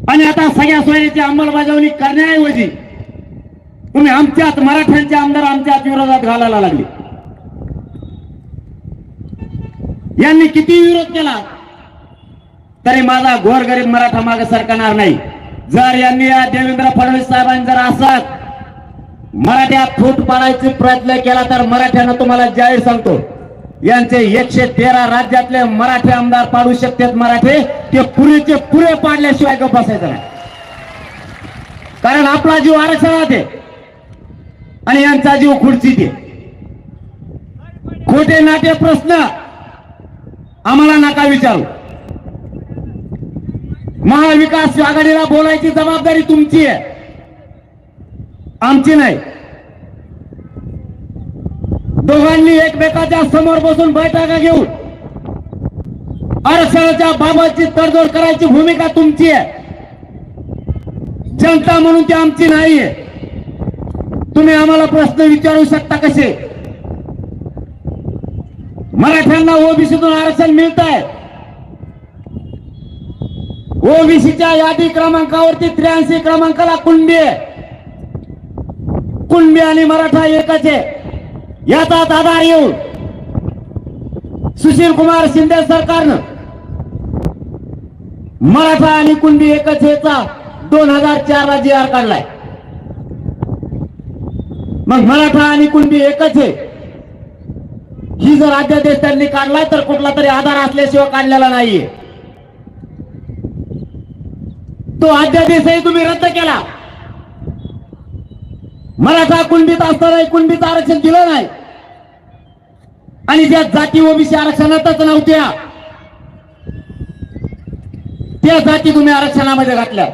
आणि आता सगळ्या सोयीची अंमलबजावणी करण्याऐवजी तुम्ही आमच्यात मराठ्यांचे आमदार आमच्यात विरोधात घालायला लागले. यांनी किती विरोध केला तरी माझा गोरगरीब मराठा मागे सरकणार नाही. जर यांनी या देवेंद्र फडणवीस साहेबांनी जर असं मराठ्यात फूट पाडायचा प्रयत्न केला तर मराठ्यांना तुम्हाला जाहीर सांगतो, यांचे 113 राज्यातले मराठी आमदार पाडू शकतात. मराठे ते पुरेचे पुरे पाडल्याशिवाय गप्प बसायचं नाही. कारण आपला जीव आरक्षणात आहे आणि यांचा जीव खुर्चीत आहे. खोटे नाटे प्रश्न आम्हाला नका विचारू. महाविकास आघाडीला बोलायची जबाबदारी तुमची आहे, आमची नाही. दोघांनी एकमेकाच्या समोर बसून बैठका घेऊन आरक्षणाच्या बाबतची तडजोड करायची भूमिका तुमची आहे. जनता म्हणून ती आमची नाहीये. तुम्ही आम्हाला प्रश्न विचारू शकता कसे? मराठ्यांना ओबीसीतून आरक्षण मिळत आहे. ओबीसीच्या यादी क्रमांकावरती 83 क्रमांकाला कुणबी आहे. कुणबी आणि मराठा एकच आहे. याचाच आधार येऊन सुशील कुमार शिंदे सरकारनं मराठा आणि कुणबी एकच हेचा 2004 ला जी आर काढलाय. मग मराठा आणि कुणबी एकच आहे ही जर अध्यादेश त्यांनी काढलाय तर कुठला तरी आधार असल्याशिवाय काढलेला नाहीये. तो अध्यादेशही तुम्ही रद्द केला. मराठा कुणबीत असताना कुणबीचं आरक्षण दिलं नाही आणि ज्या जाती ओबीसी आरक्षणातच नव्हत्या त्या जाती तुम्ही आरक्षणामध्ये घातल्या.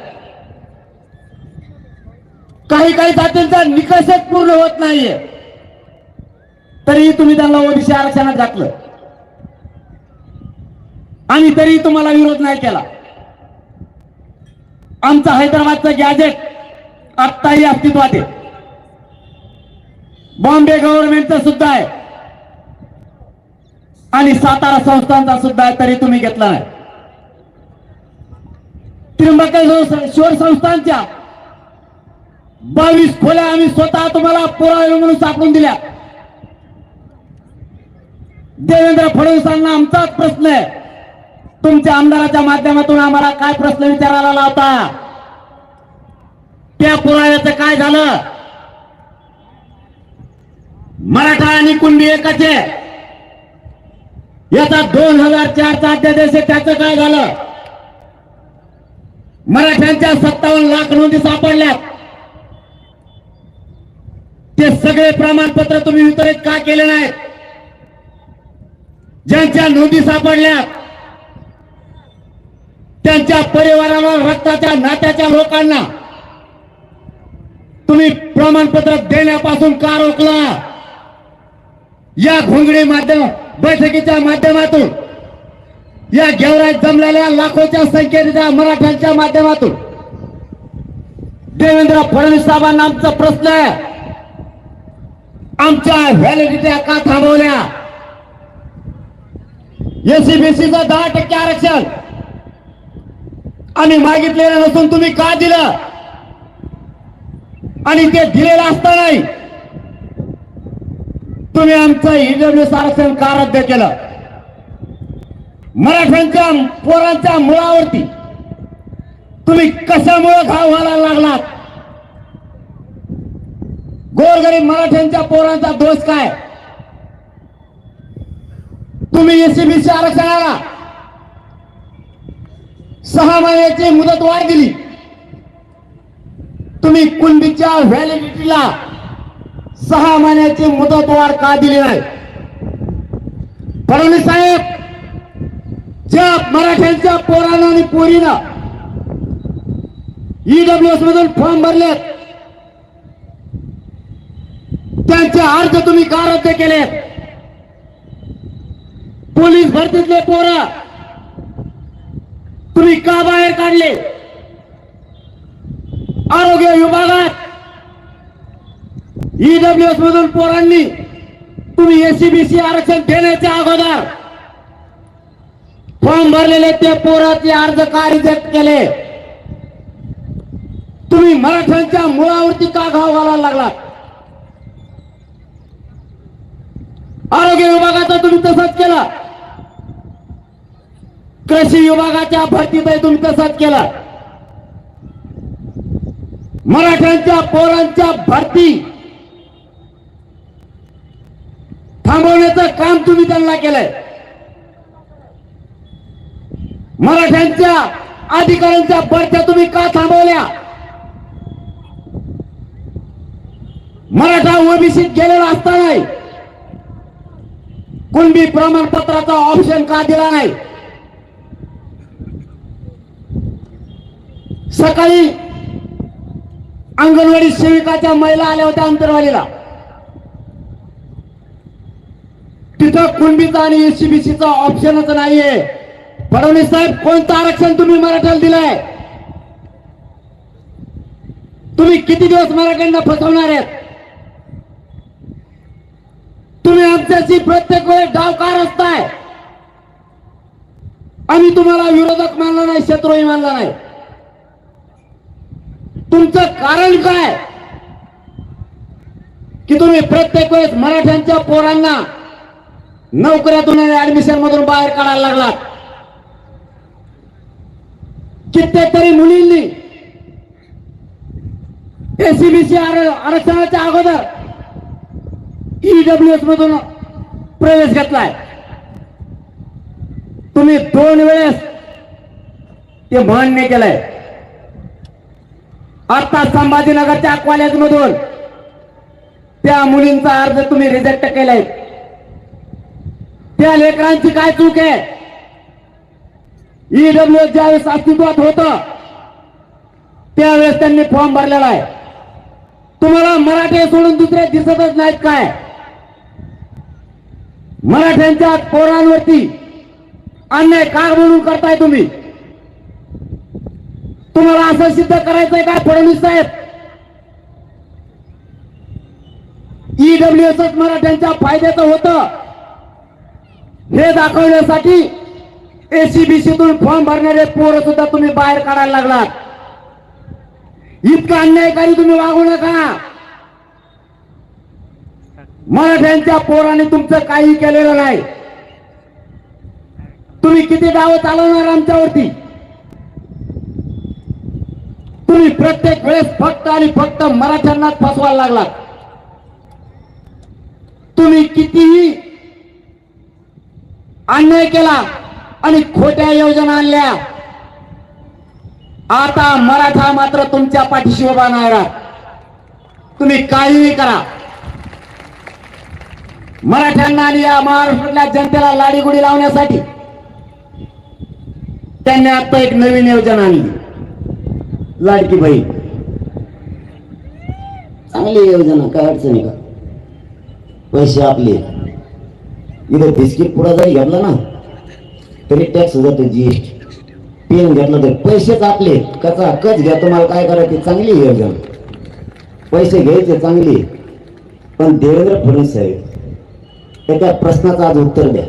काही काही जातींचा निकषच पूर्ण होत नाहीये तरी तुम्ही त्यांना ओबीसी आरक्षणात घातलं आणि तरी तुम्हाला विरोध नाही केला. आमचं हैदराबादचं गॅजेट आत्ताही अस्तित्वात आहे. बॉम्बे गव्हर्नमेंटचं सुद्धा आहे आणि सातारा संस्थांचा सुद्धा आहे तरी तुम्ही घेतला नाही. त्र्यंबकेश्वर संस्थांच्या 22 खोल्या आम्ही स्वतः तुम्हाला पुरावे म्हणून सापडून दिल्या. देवेंद्र फडणवीसांना आमचाच प्रश्न आहे. तुमच्या आमदाराच्या माध्यमातून आम्हाला काय प्रश्न विचारायला लावता? त्या पुराव्याचं काय झालं? मराठा आणि कुणबी एकच आहे याचा 2004 चा अध्यादेश आहे, त्याचं काय झालं? मराठ्यांच्या 57 लाख नोंदी सापडल्यात. ते सगळे प्रमाणपत्र तुम्ही वितरित का केले नाहीत? ज्यांच्या नोंदी सापडल्यात त्यांच्या परिवाराला रक्ताच्या नात्याच्या लोकांना तुम्ही प्रमाणपत्र देण्यापासून का रोखला? या घोंगडी बैठकीच्या माध्यमातून या गेवरात जमलेल्या लाखोच्या संख्येच्या मराठ्यांच्या माध्यमातून देवेंद्र फडणवीस साहेबांना आमचा प्रश्न आहे, आमच्या व्हॅलिडिटी का थांबवल्या? एससीबीसीचं 10% आरक्षण आम्ही मागितलेलं नसून तुम्ही का दिलं? आणि ते दिलेलं असतानाही तुम्ही आमचं ईडब्ल्यूएस आरक्षण का रद्द केलं? मराठ्यांच्या पोरांच्या मुळावरती तुम्ही कशामुळे घाव व्हायला लागलात? गोरगरीब मराठ्यांच्या पोरांचा दोष काय? तुम्ही एससीबीसी आरक्षणाला 6 महिन्याची मुदतवाढ दिली. तुम्ही कुणबीच्या व्हॅलिडिटीला 6 महिन्याची मुदतवाढ का दिली नाही? फडणवीस साहेब, ज्या मराठ्यांच्या पोरानं आणि पोरीनं ईडब्ल्यूएस मधून फॉर्म भरलेत त्यांचे अर्ज तुम्ही का रद्द केलेत? पोलीस भरतीतले पोरं तुम्ही का बाहेर काढले? आरोग्य विभागात ईडब्ल्यूएस मधून पोरांनी तुम्ही एससीबीसी आरक्षण देण्याच्या अगोदर फॉर्म भरलेले ते पोराचे अर्ज का रिजेक्ट केले? तुम्ही मराठ्यांच्या मुळावरती का घाव घालायला लागलात? आरोग्य विभागाचं तुम्ही तसंच केलं, कृषी विभागाच्या भरतीतही तुम्ही तसंच केलं. मराठ्यांच्या पोरांच्या भरती थांबवण्याचं काम तुम्ही त्यांना केलंय. मराठ्यांच्या अधिकाऱ्यांच्या भरत्या तुम्ही का थांबवल्या? मराठा ओबीसीत गेलेला असताना कुणबी प्रमाणपत्राचा ऑप्शन का दिला नाही? सकाळी अंगणवाडी सेविकाच्या महिला आल्या होत्या अंतरवालीला. तिथं कुणबीचा आणि एससीबीसीचा ऑप्शनच नाहीये. फडणवीस साहेब, कोणतं आरक्षण तुम्ही मराठ्याला दिलंय? तुम्ही किती दिवस मराठ्यांना फसवणार आहेत? तुम्ही आमच्याशी प्रत्येक वेळेस डाव का रचताय? आम्ही तुम्हाला विरोधक मानला नाही, शत्रूही मानला नाही. तुमचं कारण काय की तुम्ही प्रत्येक वेळेस मराठ्यांच्या पोरांना नोकऱ्यातून आणि ऍडमिशन मधून बाहेर काढायला लागलात? कित्येक मुलींनी एससीबीसी आरक्षणाच्या अगोदर ईडब्ल्यूएस मधून प्रवेश घेतलाय. तुम्ही 2 वेळेस ते मान्य केलंय. आता संभाजीनगरच्या कॉलेजमधून त्या मुलींचा अर्ज तुम्ही रिजेक्ट केलाय. त्या लेकरांची काय चूक आहे? ईडब्ल्यूएस ज्यावेळेस अस्तित्वात होतं त्यावेळेस त्यांनी फॉर्म भरलेला आहे. तुम्हाला मराठे सोडून दुसरे दिसतच नाहीत काय? मराठ्यांच्या पोरांवरती अन्याय का म्हणून करताय तुम्ही? तुम्हाला असं सिद्ध करायचंय का फडणवीस साहेब? ईडब्ल्यूएसच मराठ्यांच्या फायद्याचं होतं हे दाखवण्यासाठी एससीबीसीतून फॉर्म भरणारे पोरं सुद्धा तुम्ही बाहेर काढायला लागलात. इतका अन्यायकारी तुम्ही वागू नका. मराठ्यांच्या पोराने तुमचं काही केलेलं नाही. तुम्ही किती डाव चालवणार आमच्यावरती? तुम्ही प्रत्येक वेळेस फक्त आणि फक्त मराठ्यांनाच फसवायला लागलात. तुम्ही कितीही अन्याय केला आणि खोट्या योजना आणल्या. आता मराठा मात्र तुमच्या पाठीशी उभा नाही राहत. तुम्ही काहीही करा. मराठ्यांना आणि या महाराष्ट्रातल्या जनतेला लाडीगुडी लावण्यासाठी त्यांनी आता एक नवीन योजना आणली, लाडकी बहीण. चांगली योजना, काय अडचण आहे का? पैसे आपले. इथे बिस्किट पुडा जरी घेतला ना तरी टॅक्स जातो, जीएसटी. पेन घेतला तर पैसेच आपले. कचा कच घ्या, तुम्हाला काय करायचे? चांगली योजना, पैसे घ्यायचे चांगली. पण देवेंद्र फडणवीस साहेब, त्या प्रश्नाचं आज उत्तर द्या.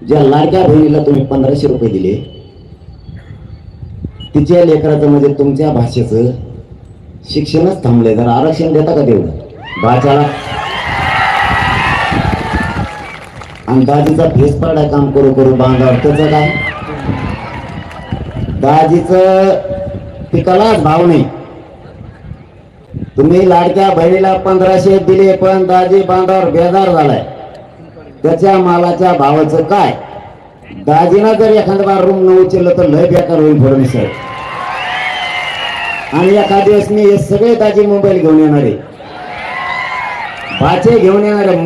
ज्या लाडक्या बहिणीला तुम्ही 1500 रुपये दिले, तिच्या लेकराचं म्हणजे तुमच्या भाषेचं शिक्षणच थांबलंय. जरा आरक्षण देता का तेवढं भाषाला? आणि दाजीचा फेस पाडा काम करू करू बांधावर, त्याचं काय? दाजीचं पिकालाच भाव नाही. तुम्ही लाडक्या बहिणीला 1500 दिले, पण दाजी बांधावर बेजार झालाय. त्याच्या मालाच्या भावाचं काय? दाजीना जर एखादा बार रूम न उचललं तर लय बेकार होईल फडणवीस साहेब. आणि एखाद दिवस मी हे सगळे दाजी मोबाईल घेऊन येणारे, भाचे घेऊन येणारे.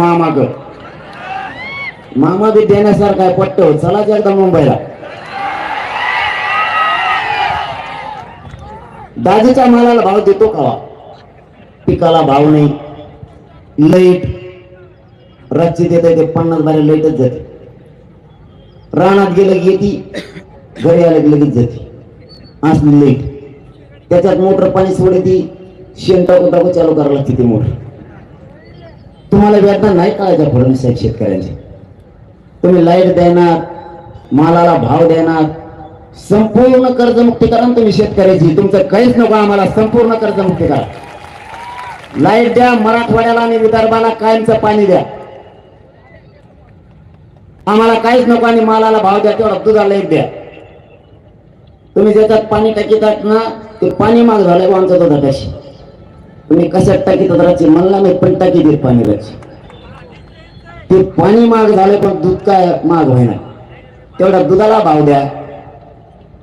मामा बी देण्यासारखा आहे. पट्ट चला एकदा मुंबईला. दाजीच्या मालाला भाव देतो का? पिकाला भाव नाही. लाईट रातची देते ते 50 बारे लाईटच जाते. रानात गेलं की येते, घरी आलं की लगेच जाते. असली लाईट. त्याच्यात मोटर पाणी सोडते, शेण टाकू टाकू चालू करावं लागते ती मोटर. तुम्हाला वेदना नाही कळायच्या फडणवीस साहेब शेतकऱ्यांचे? तुम्ही लाईट देणार, मालाला भाव देणार, संपूर्ण कर्जमुक्ती करा तुम्ही शेतकऱ्याची. तुमचं काहीच नको आम्हाला, संपूर्ण कर्जमुक्ती करा. लाईट द्या मराठवाड्याला आणि विदर्भाला, कायमचं पाणी द्या. आम्हाला काहीच नको आणि मालाला भाव द्या, तेवढा दुधाला लाईट द्या. तुम्ही ज्याच्यात पाणी टाकीतात ना ते पाणी माग झालंय आमच्या दुधापाशी. तुम्ही कशात टाकीतात राहायची म्हणला मी, पण टाकी देत पाणी राहायची. ते पाणी महाग झालं पण दूध काय महाग होईना, तेवढा दुधाला भाव द्या,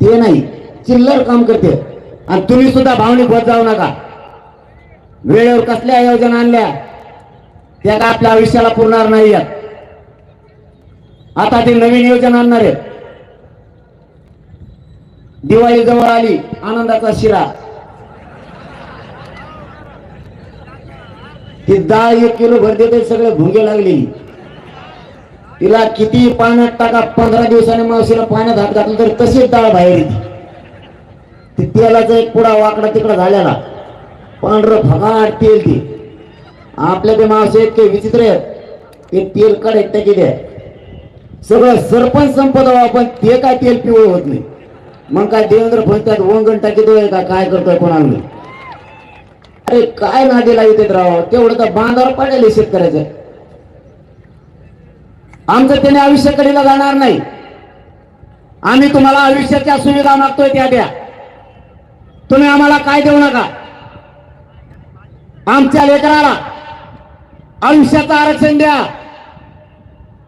ते नाही चिल्लर काम करते. आणि तुम्ही सुद्धा भावनिक होत जाऊ नका. वेळेवर कसल्या योजना आणल्या त्या का आपल्या आयुष्याला पुरणार नाही. आता ते नवीन योजना आणणार आहेत. दिवाळी जवळ आली, आनंदाचा शिरा, ती डाळ 1 किलो भर देते, सगळे भुंगे लागलेली. तिला किती पाण्यात टाका, 15 दिवसाने मावशीला पाण्यात हात घातलं तरी तशीच डाळ बाहेर येते. ती तेलाचा एक पुडा वाकडा तिकडा झालेला, पांढरं फगाट तेल. ती आपल्या ते मावशी इतके विचित्र आहेत, ते तेल कडे टकी द्या, सगळं सरपंच संपदा, पण ते काय तेल पिवळ होत नाही. मग काय देवेंद्र फडणवीस वंगण टाकीतोय का काय करतोय कोणाला नाही. अरे काय नादीला येते राव, तेवढं तर बांधावर पडेल शेतकऱ्याचं. आमचं त्याने आयुष्याकडीला जाणार नाही. आम्ही तुम्हाला आयुष्याच्या सुविधा मागतोय त्या द्या, तुम्ही आम्हाला काय देऊ नका. आमच्या लेकराला आयुष्याचं आरक्षण द्या.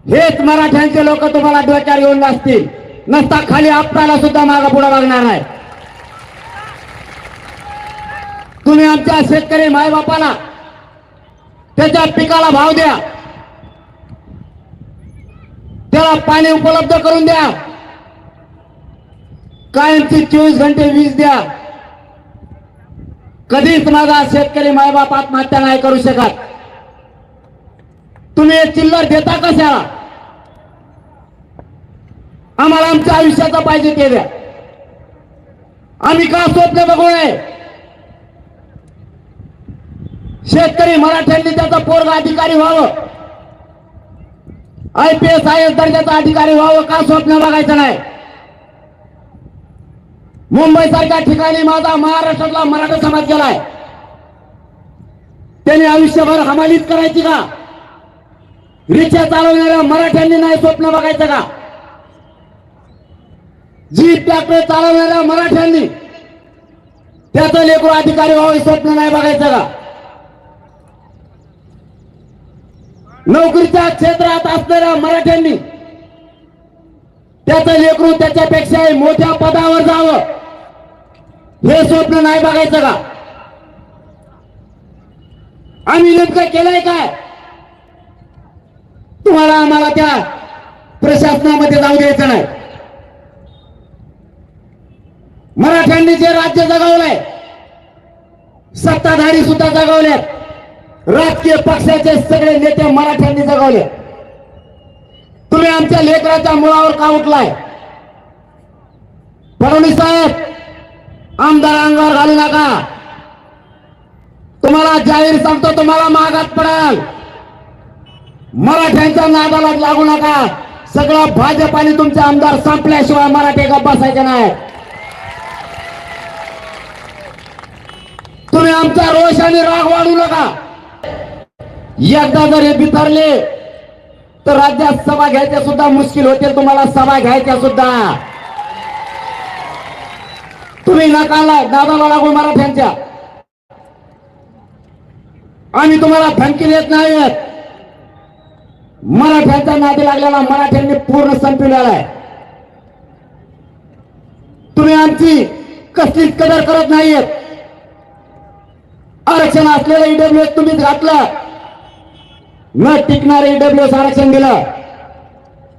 हेच मराठ्यांचे लोक तुम्हाला डोक्यावर येऊन नसतील, नसता खाली आपल्याला सुद्धा मागा पुढे बघणार नाही. तुम्ही आमच्या शेतकरी मायबापाला त्याच्या पिकाला भाव द्या, त्याला पाणी उपलब्ध करून द्या, कायमची 24 घंटे वीज द्या. कधीच माझा शेतकरी मायबाप आत्महत्या नाही करू शकत. तुम्ही एक चिल्लर देता कशाला? आम्हाला आमच्या आयुष्याचा पाहिजे ते द्या. आम्ही का स्वप्न बघू नये? शेतकरी मराठ्यांनी त्याचा पोरगा अधिकारी व्हावं, IPS IAS दर्जाचा अधिकारी व्हावं, का स्वप्न बघायचं नाही? मुंबई सारख्या ठिकाणी माझा महाराष्ट्रातला मराठा समाज गेलाय, त्यांनी आयुष्यभर हमालीच करायची का? रिक्षा चालवणाऱ्या मराठ्यांनी नाही स्वप्न बघायचं का? जीप ट्रॅक्टर चालवणाऱ्या मराठ्यांनी त्याचं लेकरू अधिकारी व्हावं स्वप्न नाही बघायचं का? नोकरीच्या क्षेत्रात असणाऱ्या मराठ्यांनी त्याचं लेकरू त्याच्यापेक्षाही मोठ्या पदावर जावं हे स्वप्न नाही बघायचं का? आम्ही नेमकं केलंय काय? तुम्हाला आम्हाला त्या प्रशासनामध्ये जाऊ द्यायचं नाही. मराठ्यांनी जे राज्य जगवलंय, सत्ताधारी सुद्धा जगवलेत, राजकीय पक्षाचे सगळे नेते मराठ्यांनी जगवले. तुम्ही आमच्या लेकराच्या मुळावर का उठलाय? फडणवीस साहेब, आमदार अंगावर घालू नका. तुम्हाला जाहीर सांगतो, तुम्हाला मागात पडाल. मराठ्यांच्या नादाला लागू नका. सगळा भाजप आणि तुमचे आमदार संपल्याशिवाय मराठी गप्प बसायचे नाही. तुम्ही आमचा रोष आणि राग वाढू नका. एकदा जर हे बिथरले तर राज्यात सभा घ्यायच्या सुद्धा मुश्किल होतील. तुम्हाला सभा घ्यायच्या सुद्धा. तुम्ही नकाला दादाला लागू मराठ्यांच्या. आम्ही तुम्हाला धमकी देत नाहीत. मराठ्यांच्या नादी लागलेला मराठ्यांनी पूर्ण संपविलेला आहे. तुम्ही आमची कसलीच कदर करत नाहीयेत. आरक्षण असलेलं ईडब्ल्यूएस तुम्हीच घातलं, न टिकणारे ईडब्ल्यूएस आरक्षण दिलं.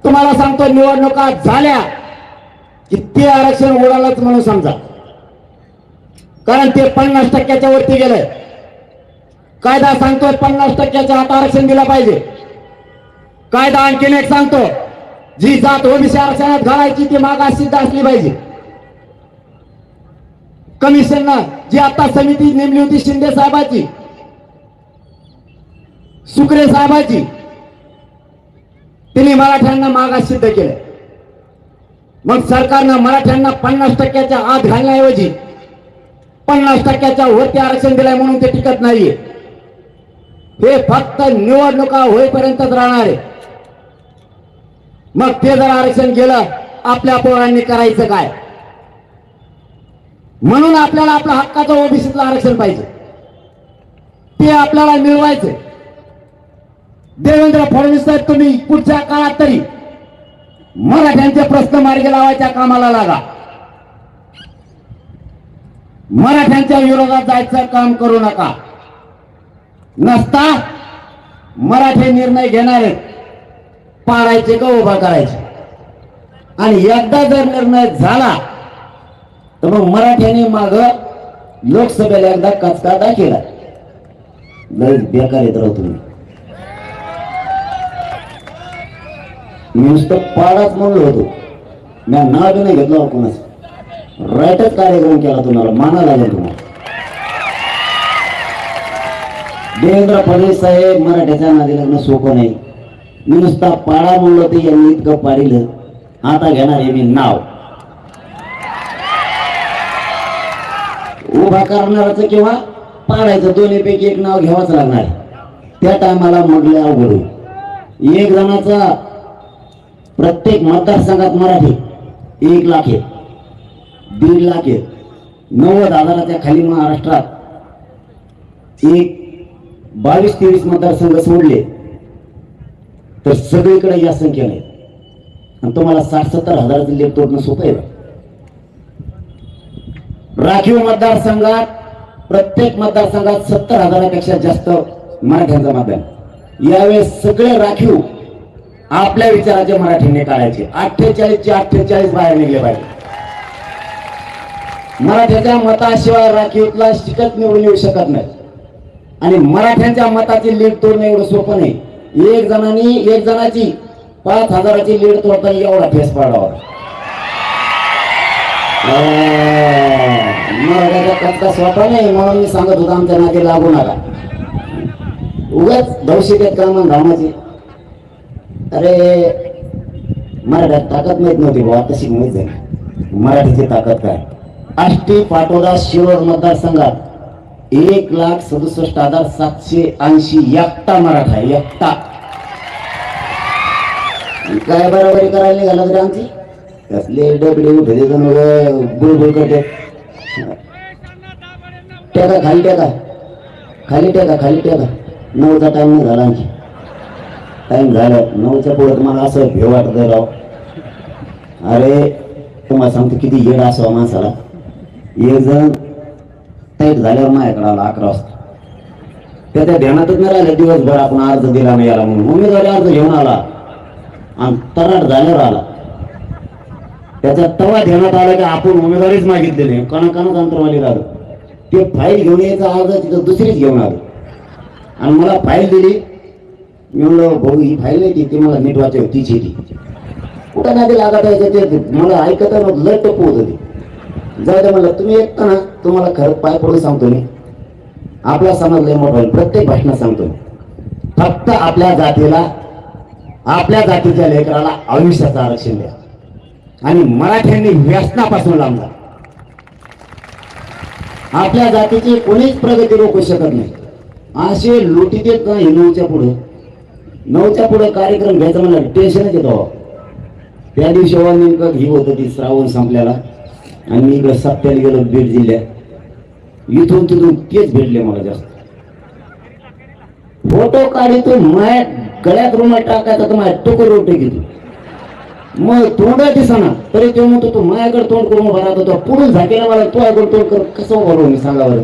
तुम्हाला सांगतो, निवडणुका झाल्या की ते आरक्षण उडालंच म्हणून समजा, कारण ते 50% वरती गेलंय. कायदा सांगतोय 50% आत आरक्षण दिलं पाहिजे. कायदा आणखीन एक सांगतो, जी जात ओबीसी आरक्षणात घालायची ती मागास सिद्ध असली पाहिजे. कमिशननं जी आता समिती नेमली होती शिंदे साहेबाची, सुकरे साहेबाची, त्यांनी मराठ्यांना मागास सिद्ध केलं. मग सरकारनं मराठ्यांना 50% आत घालण्याऐवजी 50% वरती आरक्षण दिलंय म्हणून ते टिकत नाहीये. हे फक्त निवडणुका होईपर्यंतच राहणार आहे. मग ते जर आरक्षण गेलं, आपल्या पोरांनी करायचं काय? म्हणून आपल्याला आपल्या हक्काचं ओबीसीतलं आरक्षण पाहिजे, ते आपल्याला मिळवायचं. देवेंद्र फडणवीस साहेब, तुम्ही पुढच्या काळात तरी मराठ्यांचे प्रश्न मार्गी लावायच्या कामाला लागा. मराठ्यांच्या विरोधात जायचं काम करू नका. नसता मराठी निर्णय घेणारे पाडायचे का उभा करायचे. आणि एकदा जर निर्णय झाला तर मग मराठ्यांनी माग लोकसभेला एकदा कचका दाखिला. लय बेकार येत राहतो तुम्ही. मी नुसतं पाडाच म्हणलो होतो, मी नाव बी नाही घेतलं कोणाच. राईटच कार्यक्रम केला, तुम्हाला माना लागेल. तुम्हाला देवेंद्र फडणवीस साहेब, मराठ्याच्या नादी लग्न सोपं नाही. मी नुसता पाडा म्हणलो ते यांनी इतकं पाडिलं. आता घेणार आहे मी नाव. उभा करणाराचं किंवा पाडायचं दोन्हीपैकी एक नाव घ्यावंच लागणार. त्या टायमाला म्हटलं अवघड होईल. एक जणाचा प्रत्येक मतदारसंघात मराठी 1 लाख आहे, 1.5 लाख आहे. 90,000च्या खाली महाराष्ट्रात एक 22-23 मतदारसंघ सोडले तर सगळीकडे या संख्येने. आणि तुम्हाला 60-70 हजाराचं लेख तोडणं सोपं आहे. राखीव मतदारसंघात प्रत्येक मतदारसंघात 70,000पेक्षा जास्त मराठ्यांचं मतदान. यावेळेस सगळे राखीव आपल्या विचाराचे मराठीने काढायचे. 48चे 48 बाहेर निघले पाहिजे. मराठ्याच्या मताशिवाय राखीवला शिकत निवडून येऊ शकत नाही. आणि मराठ्यांच्या मताची लीड तोडणं एवढं सोपं नाही. एक जणाची 5,000ची लीड तोडताना एवढा फेस पाडावा. मराठ्याचा कचका स्वतः नाही म्हणून मी सांगत होतो आमच्या नादी लागू नका. उगाच दौशिक आहेत कामं धामाची. अरे मराठ्यात ताकद माहित नव्हती बाबा, तशी माहित झाली मराठीची ताकद काय. आष्टी, पाटोदा, शिरोळ मतदारसंघात 1,67,780 एकटा मराठा. एकटा. काय बरोबरी करायला निघाला तरी आमची कसले डबडे उठे बुळबुळ करते. टेका खाली, टेका खाली, टेका खाली, टेका. 9चा टाइम नाही झाला. आणखी टाइम झाला. 9च्या पुढे तुम्हाला असं भेव वाटत राव. अरे तुम्हाला सांगतो किती येड असावा माणसाला. एक जण टाईट झाल्यावर माझ्याकडे आला 11 वाजता. त्याच्या ध्यानातच नाही राहिलं दिवसभर आपण अर्ज दिला नाही याला म्हणून. उमेदवारी अर्ज घेऊन आला आणि तराट झाल्यावर आला. त्याच्या तवा ध्यानात आलं की आपण उमेदवारीच मागितलेली. कणाकणाच अंतरवाली राहिलं. ते फाईल घेऊन यायचा अर्ज तिथं दुसरीच घेऊन आलो आणि मला फाईल दिली. मी म्हणलो भाऊ ही फाईल नाही ती मला नीट वाचावी तिची ती कुठं नाही लागत आहे. ते मला ऐकत लय टप्पू होत होती. जाऊ दे म्हणलं. तुम्ही ऐकता ना, तुम्हाला खरं पाय पडून सांगतो मी. आपला समाज लय मोठा होईल. प्रत्येक भाषणात सांगतो फक्त आपल्या जातीला, आपल्या जातीच्या लेकराला आयुष्याचं आरक्षण द्या. आणि मराठ्यांनी व्यसनापासून लांब जा. आपल्या जातीची कोणीच प्रगती रोखू शकत नाही. असे लुटी देत नाही. 9च्या पुढे कार्यक्रम घ्यायचा मला टेन्शनच येतो. त्या दिवशी नेमकं ही होतं ती श्रावण संपल्याला आणि मी इकडे सप्त्याला गेलो बीड जिल्ह्यात. इथून तिथून तेच भेटले मला जास्त. फोटो काढतो माया गळ्यात रुमाल टाकायचा तर माझ्या टोकर रोटे घेतो. मग तोंड दिसना तरी तो म्हणतो तू माझ्याकडे तोंड करून उभा राहतो. तो पुढून झाकेला मला तो ऐकून तोंड कर कसं उभा राहू मी सांगा बरं.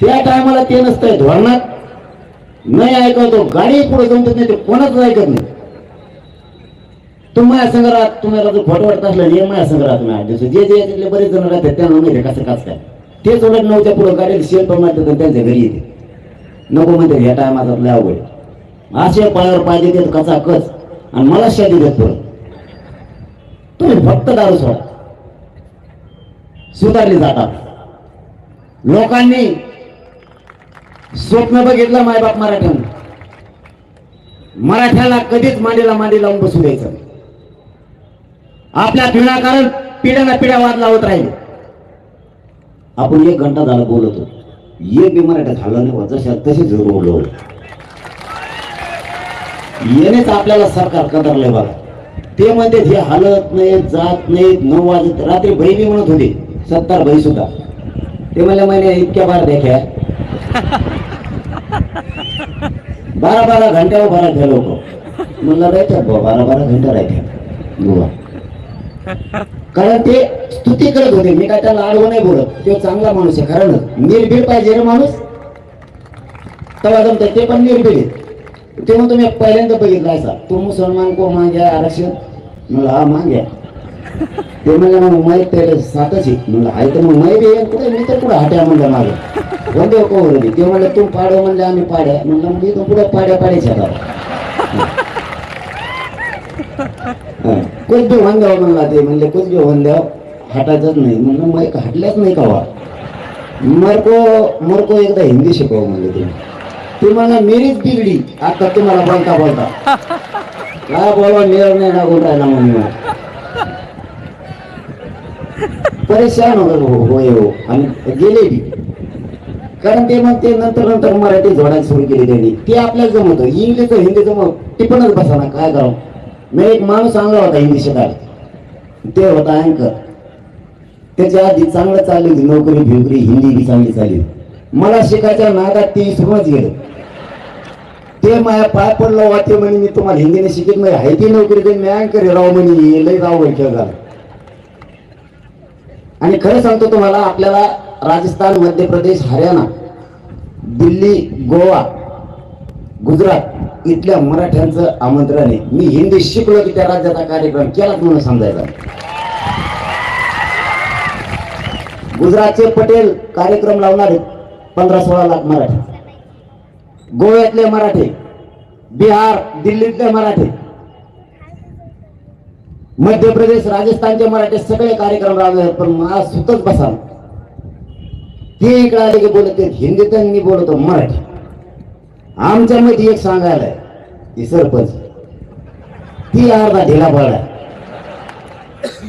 त्या टायमाला ते नसतंय धोरणात. नाही ऐकवतो गाडी पुढे जमत नाही. ते कोणाच ऐकत नाही. तुम्ही माझ्या संघ राहत. तुम्हाला जर फोटो वाटत असलं हे माझ्या संघ राहत नाही. जे तिथले बरेच जण राहतात त्यांना माहिती कसं काच काय. तेच उलट 9च्या पुढे गाडी शेल्फ मारतात त्यांच्या घरी येते. नको म्हणते ह्या टायमात लय अवघड. असे पायावर पाहिजे ते कचा कच आणि मला शादी देत परत. तुम्ही फक्त दारू सोडा. सुधारली जातात. लोकांनी स्वप्न बघितलं मायबाप मराठ्यांना. मराठ्याला कधीच मांडीला मांडी लावून बसू द्यायचं. आपल्या विनाकारण पिढ्याला पिढ्या वाद लावत राहिले. आपण 1 घंटा झाला बोलतो. एक बी मराठ्यात हल्ला नाही. जशा तशीच बोललो. येणेच आपल्याला सरकार कदरलंय बघा. ते म्हणते हे हलत नाहीत जात नाहीत 9 वाजत. रात्री बहिणी म्हणत होते 70 भाई सुद्धा. ते म्हणले महिने इतक्या बार देखा 12 घंट्यावर भरा लोक म्हणलं राहतात बाबा 12 घंटा राहतात बुवा. कारण ते स्तुती करत होते. मी काय त्याला आडवं नाही बोलत. तो चांगला माणूस आहे खरं. निर्भीड पाहिजे रे माणूस तेव्हा जमतं. ते पण निर्भीड आहे. ते म्हणून तुम्ही पहिल्यांदा बघितला असा तो मुसलमान को माग्या आरक्षण मला हा माग्या ते म्हणलं मग माहीत त्याला 7च आहे म्हणलं आहे तर मग माहीत आहे कुठे मी तर कुठं हाट्या म्हणलं मागे वंदे कोवरली. ते म्हणलं तू पाड्या म्हणलं आम्ही पाड्या म्हणलं मी तो पुढे पाड्याच्या कुछ भी होऊन द्यावं म्हणला. ते म्हणले कुछ भी होऊन द्यावं हटायचंच नाही म्हणलं माहीत हटल्याच नाही का वा मरको एकदा हिंदी शिकव म्हणले. ते मला मेरीच बिगडी आता तुम्हाला बोलता काय बोलवा निर्णय लागून राहिला म्हणून परेशान होय हो आणि गेले बी. कारण ते मग ते नंतर मराठी जोडायला सुरू केली त्यांनी. ते आपल्याला जमत इंग्लिशचं हिंदी जमत टिपणच बसा ना काय करावं. मी एक माणूस आणला होता हिंदी शिकायला. ते होता अँकर. त्याच्या आधी चांगलं चालली होती नोकरी भिवकरी हिंदी बी चांगली चालली. मला शिकायच्या नादात ते विसरूनच गेलं. ते माझ्या पाय पडलं वाटते म्हणे मी तुम्हाला हिंदीने शिकत नाही आहे ती नोकरी देईन मी अँकर राव म्हणे लय राव झालं. आणि खरं सांगतो तुम्हाला आपल्याला राजस्थान मध्य प्रदेश हरियाणा दिल्ली गोवा गुजरात इथल्या मराठ्यांचं आमंत्रण आहे. मी हिंदी शिकलो की त्या राज्याचा कार्यक्रम केलाच म्हणून समजायचा. गुजरातचे पटेल कार्यक्रम लावणार आहेत 15-16 लाख मराठी. गोव्यातले मराठे बिहार दिल्लीतले मराठे मध्य प्रदेश राजस्थानचे मराठे सगळे कार्यक्रम लावले. पण मला सुतच बसा ते इकडे आले की बोलत हिंदीत मी बोलतो मराठी. आमच्या मध्ये एक सांगायला ती सरपंच ती अर्धा ढिला पडला.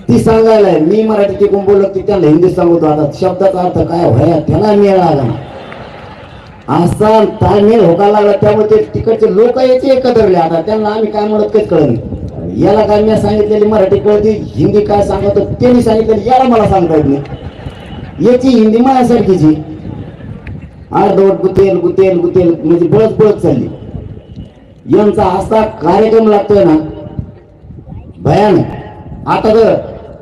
ती सांगायला मी मराठी टिकून बोलत की त्याला हिंदी सांगतो. आता शब्दाचा अर्थ काय व्हाया त्याला मेळ आला ना असा ताळमेळ होका लागला. त्यामुळे ते तिकडचे लोक याचे एकत्रले. आता त्यांना आम्ही काय म्हणत काहीच कळत नाही. याला काय मी सांगितलेली मराठी कळते हिंदी काय सांगतो त्यांनी सांगितलेली याला मला सांगता येत नाही. याची हिंदी माझ्यासारखीची अर्धवट गुतेल गुतेल गुतेल म्हणजे बळत चालली. यांचा असा कार्यक्रम लागतोय ना भयानक. आता तर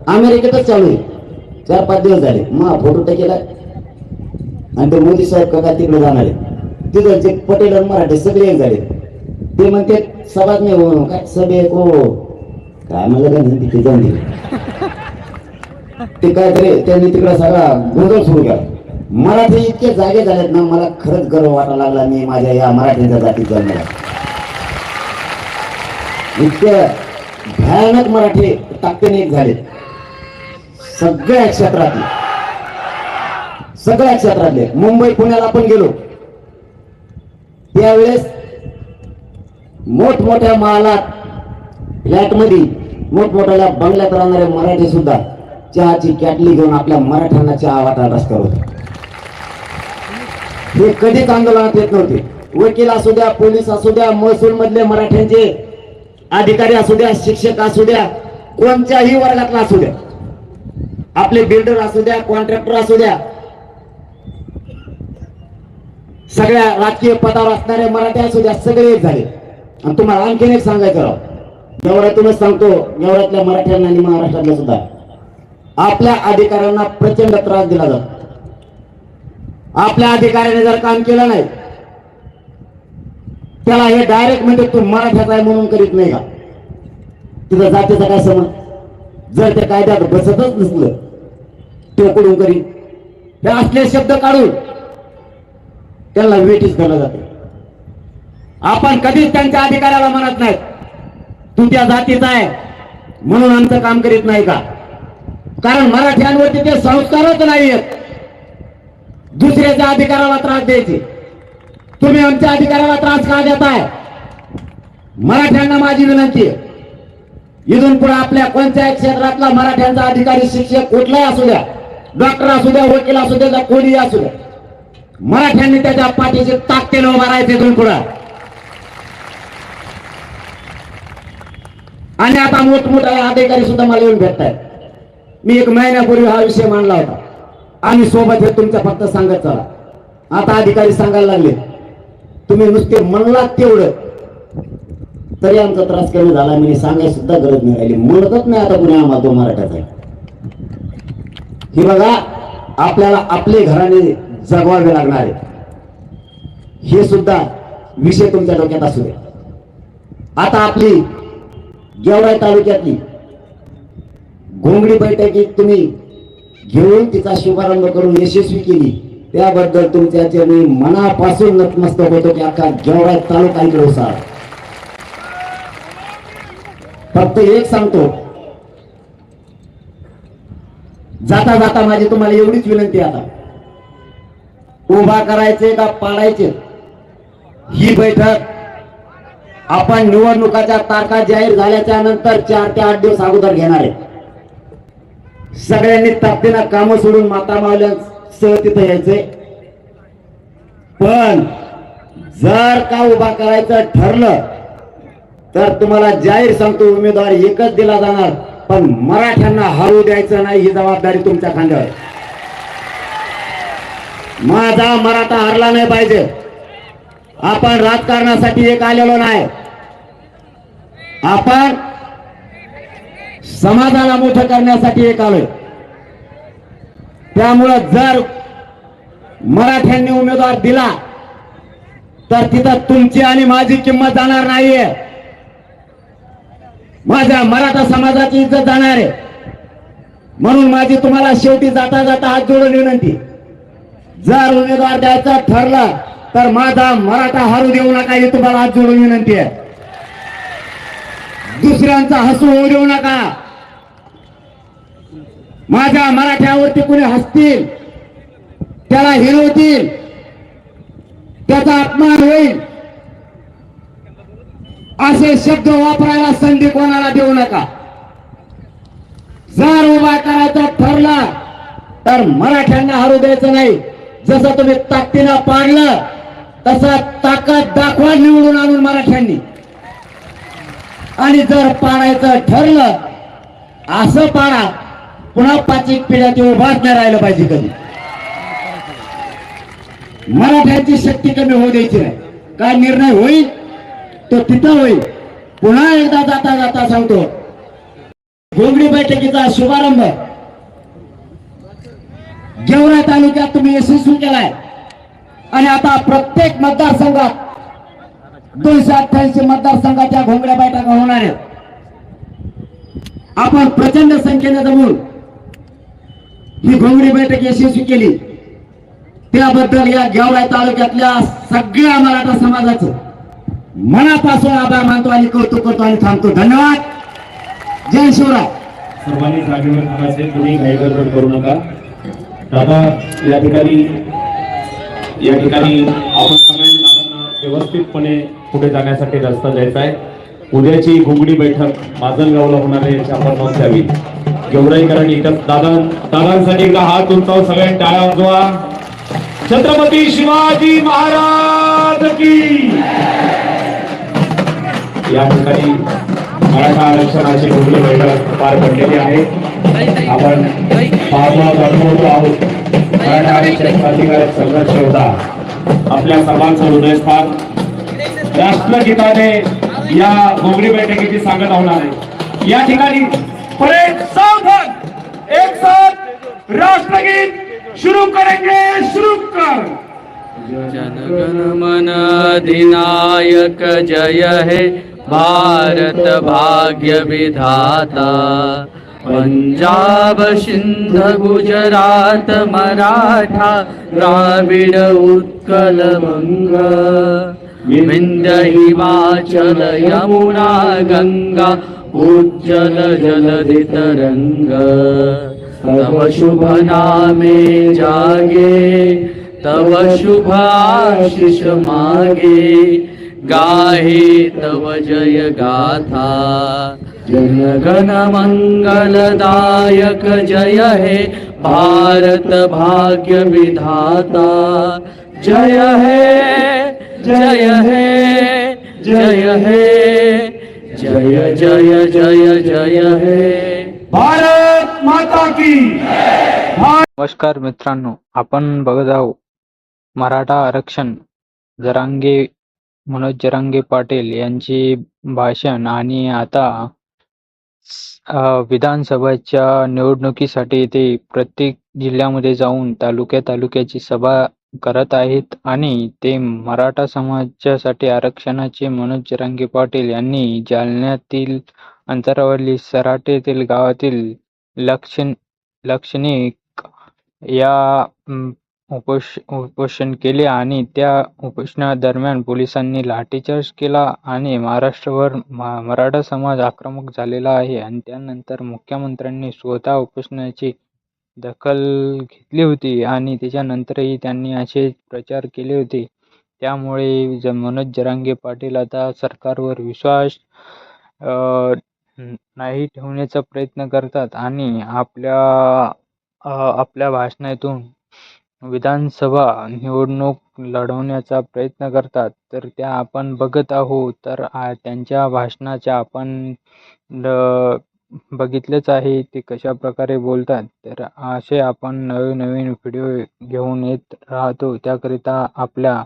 अमेरिकेतच चालू आहे. 4-5 दिवस झाले मग फोटो टाकेला आणि ते मोदी साहेब का तिकडे जाणार आहे. तिथं जे पटेल आणि मराठे सगळे एक झाले. ते म्हणते सभाच नाही काय सभे को काय म्हणलं का तिथे जाऊन दिले ते काय तरी त्यांनी तिकडे सगळा गोंधळ सुरू केला. मराठी इतके जागे झालेत ना मला खरंच गर्व वाटायला लागला. मी माझ्या या मराठ्यांच्या जातीत जन्मला. इतके भयानक मराठी ताकदीने एक झाले सगळ्या क्षेत्रातले. मुंबई पुण्याला आपण गेलो त्यावेळेस मोठमोठ्या महालात फ्लॅट मध्ये मोठमोठ्या बंगल्यात राहणारे मराठी सुद्धा चहाची कॅटली घेऊन आपल्या मराठ्यांना चहा वाटायला रस्त्यावर होते. हे कधीच आंदोलनात येत नव्हते. वकील असू द्या पोलीस असू द्या महसूल मधले मराठ्यांचे अधिकारी असू द्या शिक्षक असू द्या कोणत्याही वर्गातला असू द्या आपले बिल्डर असू द्या कॉन्ट्रॅक्टर असू द्या सगळ्या राजकीय पदावर असणारे मराठी असू द्या सगळे एक झाले. आणि तुम्हाला आणखीन एक सांगायचं राव गेवरातूनच सांगतो गेवरातल्या मराठ्यांना आणि महाराष्ट्रातल्या सुद्धा आपल्या अधिकाऱ्यांना प्रचंड त्रास दिला जातो. आपल्या अधिकाऱ्याने जर काम केलं नाही त्याला हे डायरेक्ट म्हणजे तू मराठ्याचा आहे म्हणून करीत नाही का. तुझा जातीचा काय समज जर त्या कायद्यात बसतच नसलं ते कडून करीत हे असले शब्द काढून त्याला वेटीस धरलं जाते. आपण कधीच त्यांच्या अधिकाऱ्याला म्हणत नाही तू त्या जातीचा आहे म्हणून आमचं काम करीत नाही का. कारण मराठ्यांवरती ते संस्कारच नाहीयेत दुसऱ्याच्या अधिकाराला त्रास द्यायचे. तुम्ही आमच्या अधिकाराला त्रास का देताय. मराठ्यांना माझी विनंती आहे इथून पुढे आपल्या कोणत्याही क्षेत्रातला मराठ्यांचा अधिकारी शिक्षक कुठलाही असू द्या डॉक्टर असू द्या वकील असू द्या कोणी असू द्या मराठ्यांनी त्याच्या पाठीशी ताकदीने उभा राहायचे इथून पुढे. आणि आता मोठमोठे अधिकारी सुद्धा मला येऊन भेटतायत. मी 1 महिन्यापूर्वी हा विषय मांडला होता आणि सोबत हे तुमच्या फक्त सांगत चला. आता अधिकारी सांगायला लागले तुम्ही नुसते म्हणलात तेवढं तरी आमचा त्रास कमी झाला. मी सांगायची सुद्धा गरज नाही राहिली. म्हणतच नाही आता कुणी आम्हाला तो मराठाचा आहे. हे बघा, आपल्याला आपले घराने जगवावे लागणार आहे. हे सुद्धा विषय तुमच्या डोक्यात असू दे. आता आपली गेवराई तालुक्यातली घोंगडी बैठकीत तुम्ही घेऊन तिचा शुभारंभ करून यशस्वी केली, त्याबद्दल तुमच्या मी मनापासून नतमस्तक होतो की अख्खा गेवराई तालुका इकडे उसाळ. फक्त एक सांगतो, जाता जाता माझी तुम्हाला एवढीच विनंती आहे, आता उभा करायचे का पाडायचे ही बैठक आपण निवडणुकाच्या तारखा जाहीर झाल्याच्या नंतर 4 ते 8 दिवस अगोदर घेणार आहे. सगळ्यांनी ताकदीनं कामं सोडून माता मावल्यांसह तिथे यायचे. पण जर का उभा करायचं ठरलं तर तुम्हाला जाहीर सांगतो, उमेदवार एकच दिला जाणार, पण मराठ्यांना हरू द्यायचं नाही. ही जबाबदारी तुमच्या खांद्यावर. माझा मराठा हरला नाही पाहिजे. आपण राजकारणासाठी एक आलेलो नाही, आपण समाजाला मोठं करण्यासाठी एक आलोय. त्यामुळं जर मराठ्यांनी उमेदवार दिला तर तिथं तुमची आणि माझी किंमत जाणार नाहीये. माझ्या मराठा समाजाची इज्जत जाणार आहे. म्हणून माझी तुम्हाला शेवटी जाता जाता हात जोडून विनंती, जर उमेदवार द्यायचं ठरलं तर माझा मराठा हरू देऊ नका, ही तुम्हाला हात जोडून विनंती आहे. दुसऱ्यांचा हसू होऊ देऊ नका. माझ्या मराठ्यावरती कुणी हसतील, त्याला हिरवतील, त्याचा अपमान होईल, असे शब्द वापरायला संधी कोणाला देऊ नका. जर उभा करायचं ठरला तर मराठ्यांना हरू द्यायचं नाही. जसं तुम्ही ताकदीनं पाडलं तसं ताकद दाखवा निवडून आणून मराठ्यांनी. आणि जर पाडायचं ठरलं असं पाडा, पुन्हा 5 पिढ्या ते उभाच नाही राहिलं पाहिजे कधी. मराठ्यांची शक्ती कमी होऊ द्यायची नाही. काय निर्णय होईल तो तिथं होईल. पुन्हा एकदा जाता जाता सांगतो, घोंगडी बैठकीचा शुभारंभ गेवराई तालुक्यात तुम्ही यशस्वी केलाय. आणि आता प्रत्येक मतदारसंघात 288 मतदारसंघाच्या घोंगड्या बैठका होणार आहेत. आपण प्रचंड संख्येने जमून ही घोंगडी बैठक यशस्वी केली, त्याबद्दल या गेवराई तालुक्यातल्या सगळ्या मराठा समाजाचं मनापासून आभार मानतो आणि कौतुक करतो आणि थांबतो. धन्यवाद. जय शिवराय. सर्वांनी जागेवर थांबायचे, कुणी काही गडबड करू नका. दादा या ठिकाणी आपण सगळ्यांनी दादांना व्यवस्थितपणे पुढे जाण्यासाठी रस्ता द्यायचा आहे. उद्याची घोंगडी बैठक माजलगावला होणार आहे, याची आपण नोंद घ्यावी. गेवराईकरांनी दादांसाठी एकदा हात उंचावून सगळ्यांनी टाळ्या वाजवा. छत्रपती शिवाजी महाराज की. या ठिकाणी मराठा आरक्षणाची घोंगडी बैठक पार पडलेली आहे. आपण अनुभवतो आहोत. मराठा आरक्षण क्रांतिकारक संघर्ष होता. आपल्या सर्वांचं हृदयस्थान राष्ट्रगीताने या घोंगडी बैठकीची सांगता होणार आहे. या ठिकाणी परेड सावधान, एक साथ राष्ट्रगीत शुरू करेंगे. शुरू कर. जनगण मन अधिनायक जय हे भारत भाग्य विधाता. पंजाब सिंध गुजरात मराठा द्राविड उत्कल बंग. विंध्य हिमाचल यमुना गंगा उज्जल जलधि तरंग. तव शुभ नामे जागे, तव शुभ आशीष मागे. गाहे तव जय गाथा. जनगण मंगलदायक जय हे भारत भाग्य विधाता. जय हे जय हे जय हे जय जय जय जय हे. भारत माता की. नमस्कार मित्रांनो, आपण बघत आहोत मराठा आरक्षण मनोज जरांगे पाटील यांची भाषण आणि आता विधानसभेच्या निवडणुकीसाठी ते प्रत्येक जिल्ह्यामध्ये जाऊन तालुक्याची सभा करत आहेत आणि ते मराठा समाजासाठी आरक्षणाचे मनोज जरांगे पाटील यांनी जालन्यातील अंतरावली सराटीतील गावातील लाक्षणिक या उपोषण केले आणि त्या उपोषणादरम्यान पोलिसांनी लाठीचार्ज केला आणि महाराष्ट्रावर मराठा समाज आक्रमक झालेला आहे आणि त्यानंतर मुख्यमंत्र्यांनी स्वतः उपोषणाची दखल घेतली होती आणि त्याच्यानंतरही त्यांनी असे प्रचार केले होते. त्यामुळे मनोज जरांगे पाटील आता सरकारवर विश्वास नाही ठेवण्याचा प्रयत्न करतात आणि आपल्या भाषणातून विधानसभा निवडणूक लढवण्याचा प्रयत्न करतात. तर त्या आपण बघत आहोत. तर त्यांच्या भाषणाच्या आपण बघितलेच आहे ते कशा प्रकारे बोलतात. तर असे आपण नवीन व्हिडिओ घेऊन येत राहतो. त्याकरिता आपल्या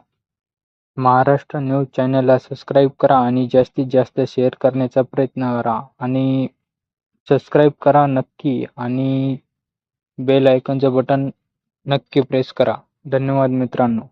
महाराष्ट्र न्यूज चॅनलला सबस्क्राईब करा आणि जास्तीत जास्त शेअर करण्याचा प्रयत्न करा आणि सबस्क्राईब करा नक्की आणि बेल आयकॉनचं बटन नक्की प्रेस करा. धन्यवाद मित्रांनो.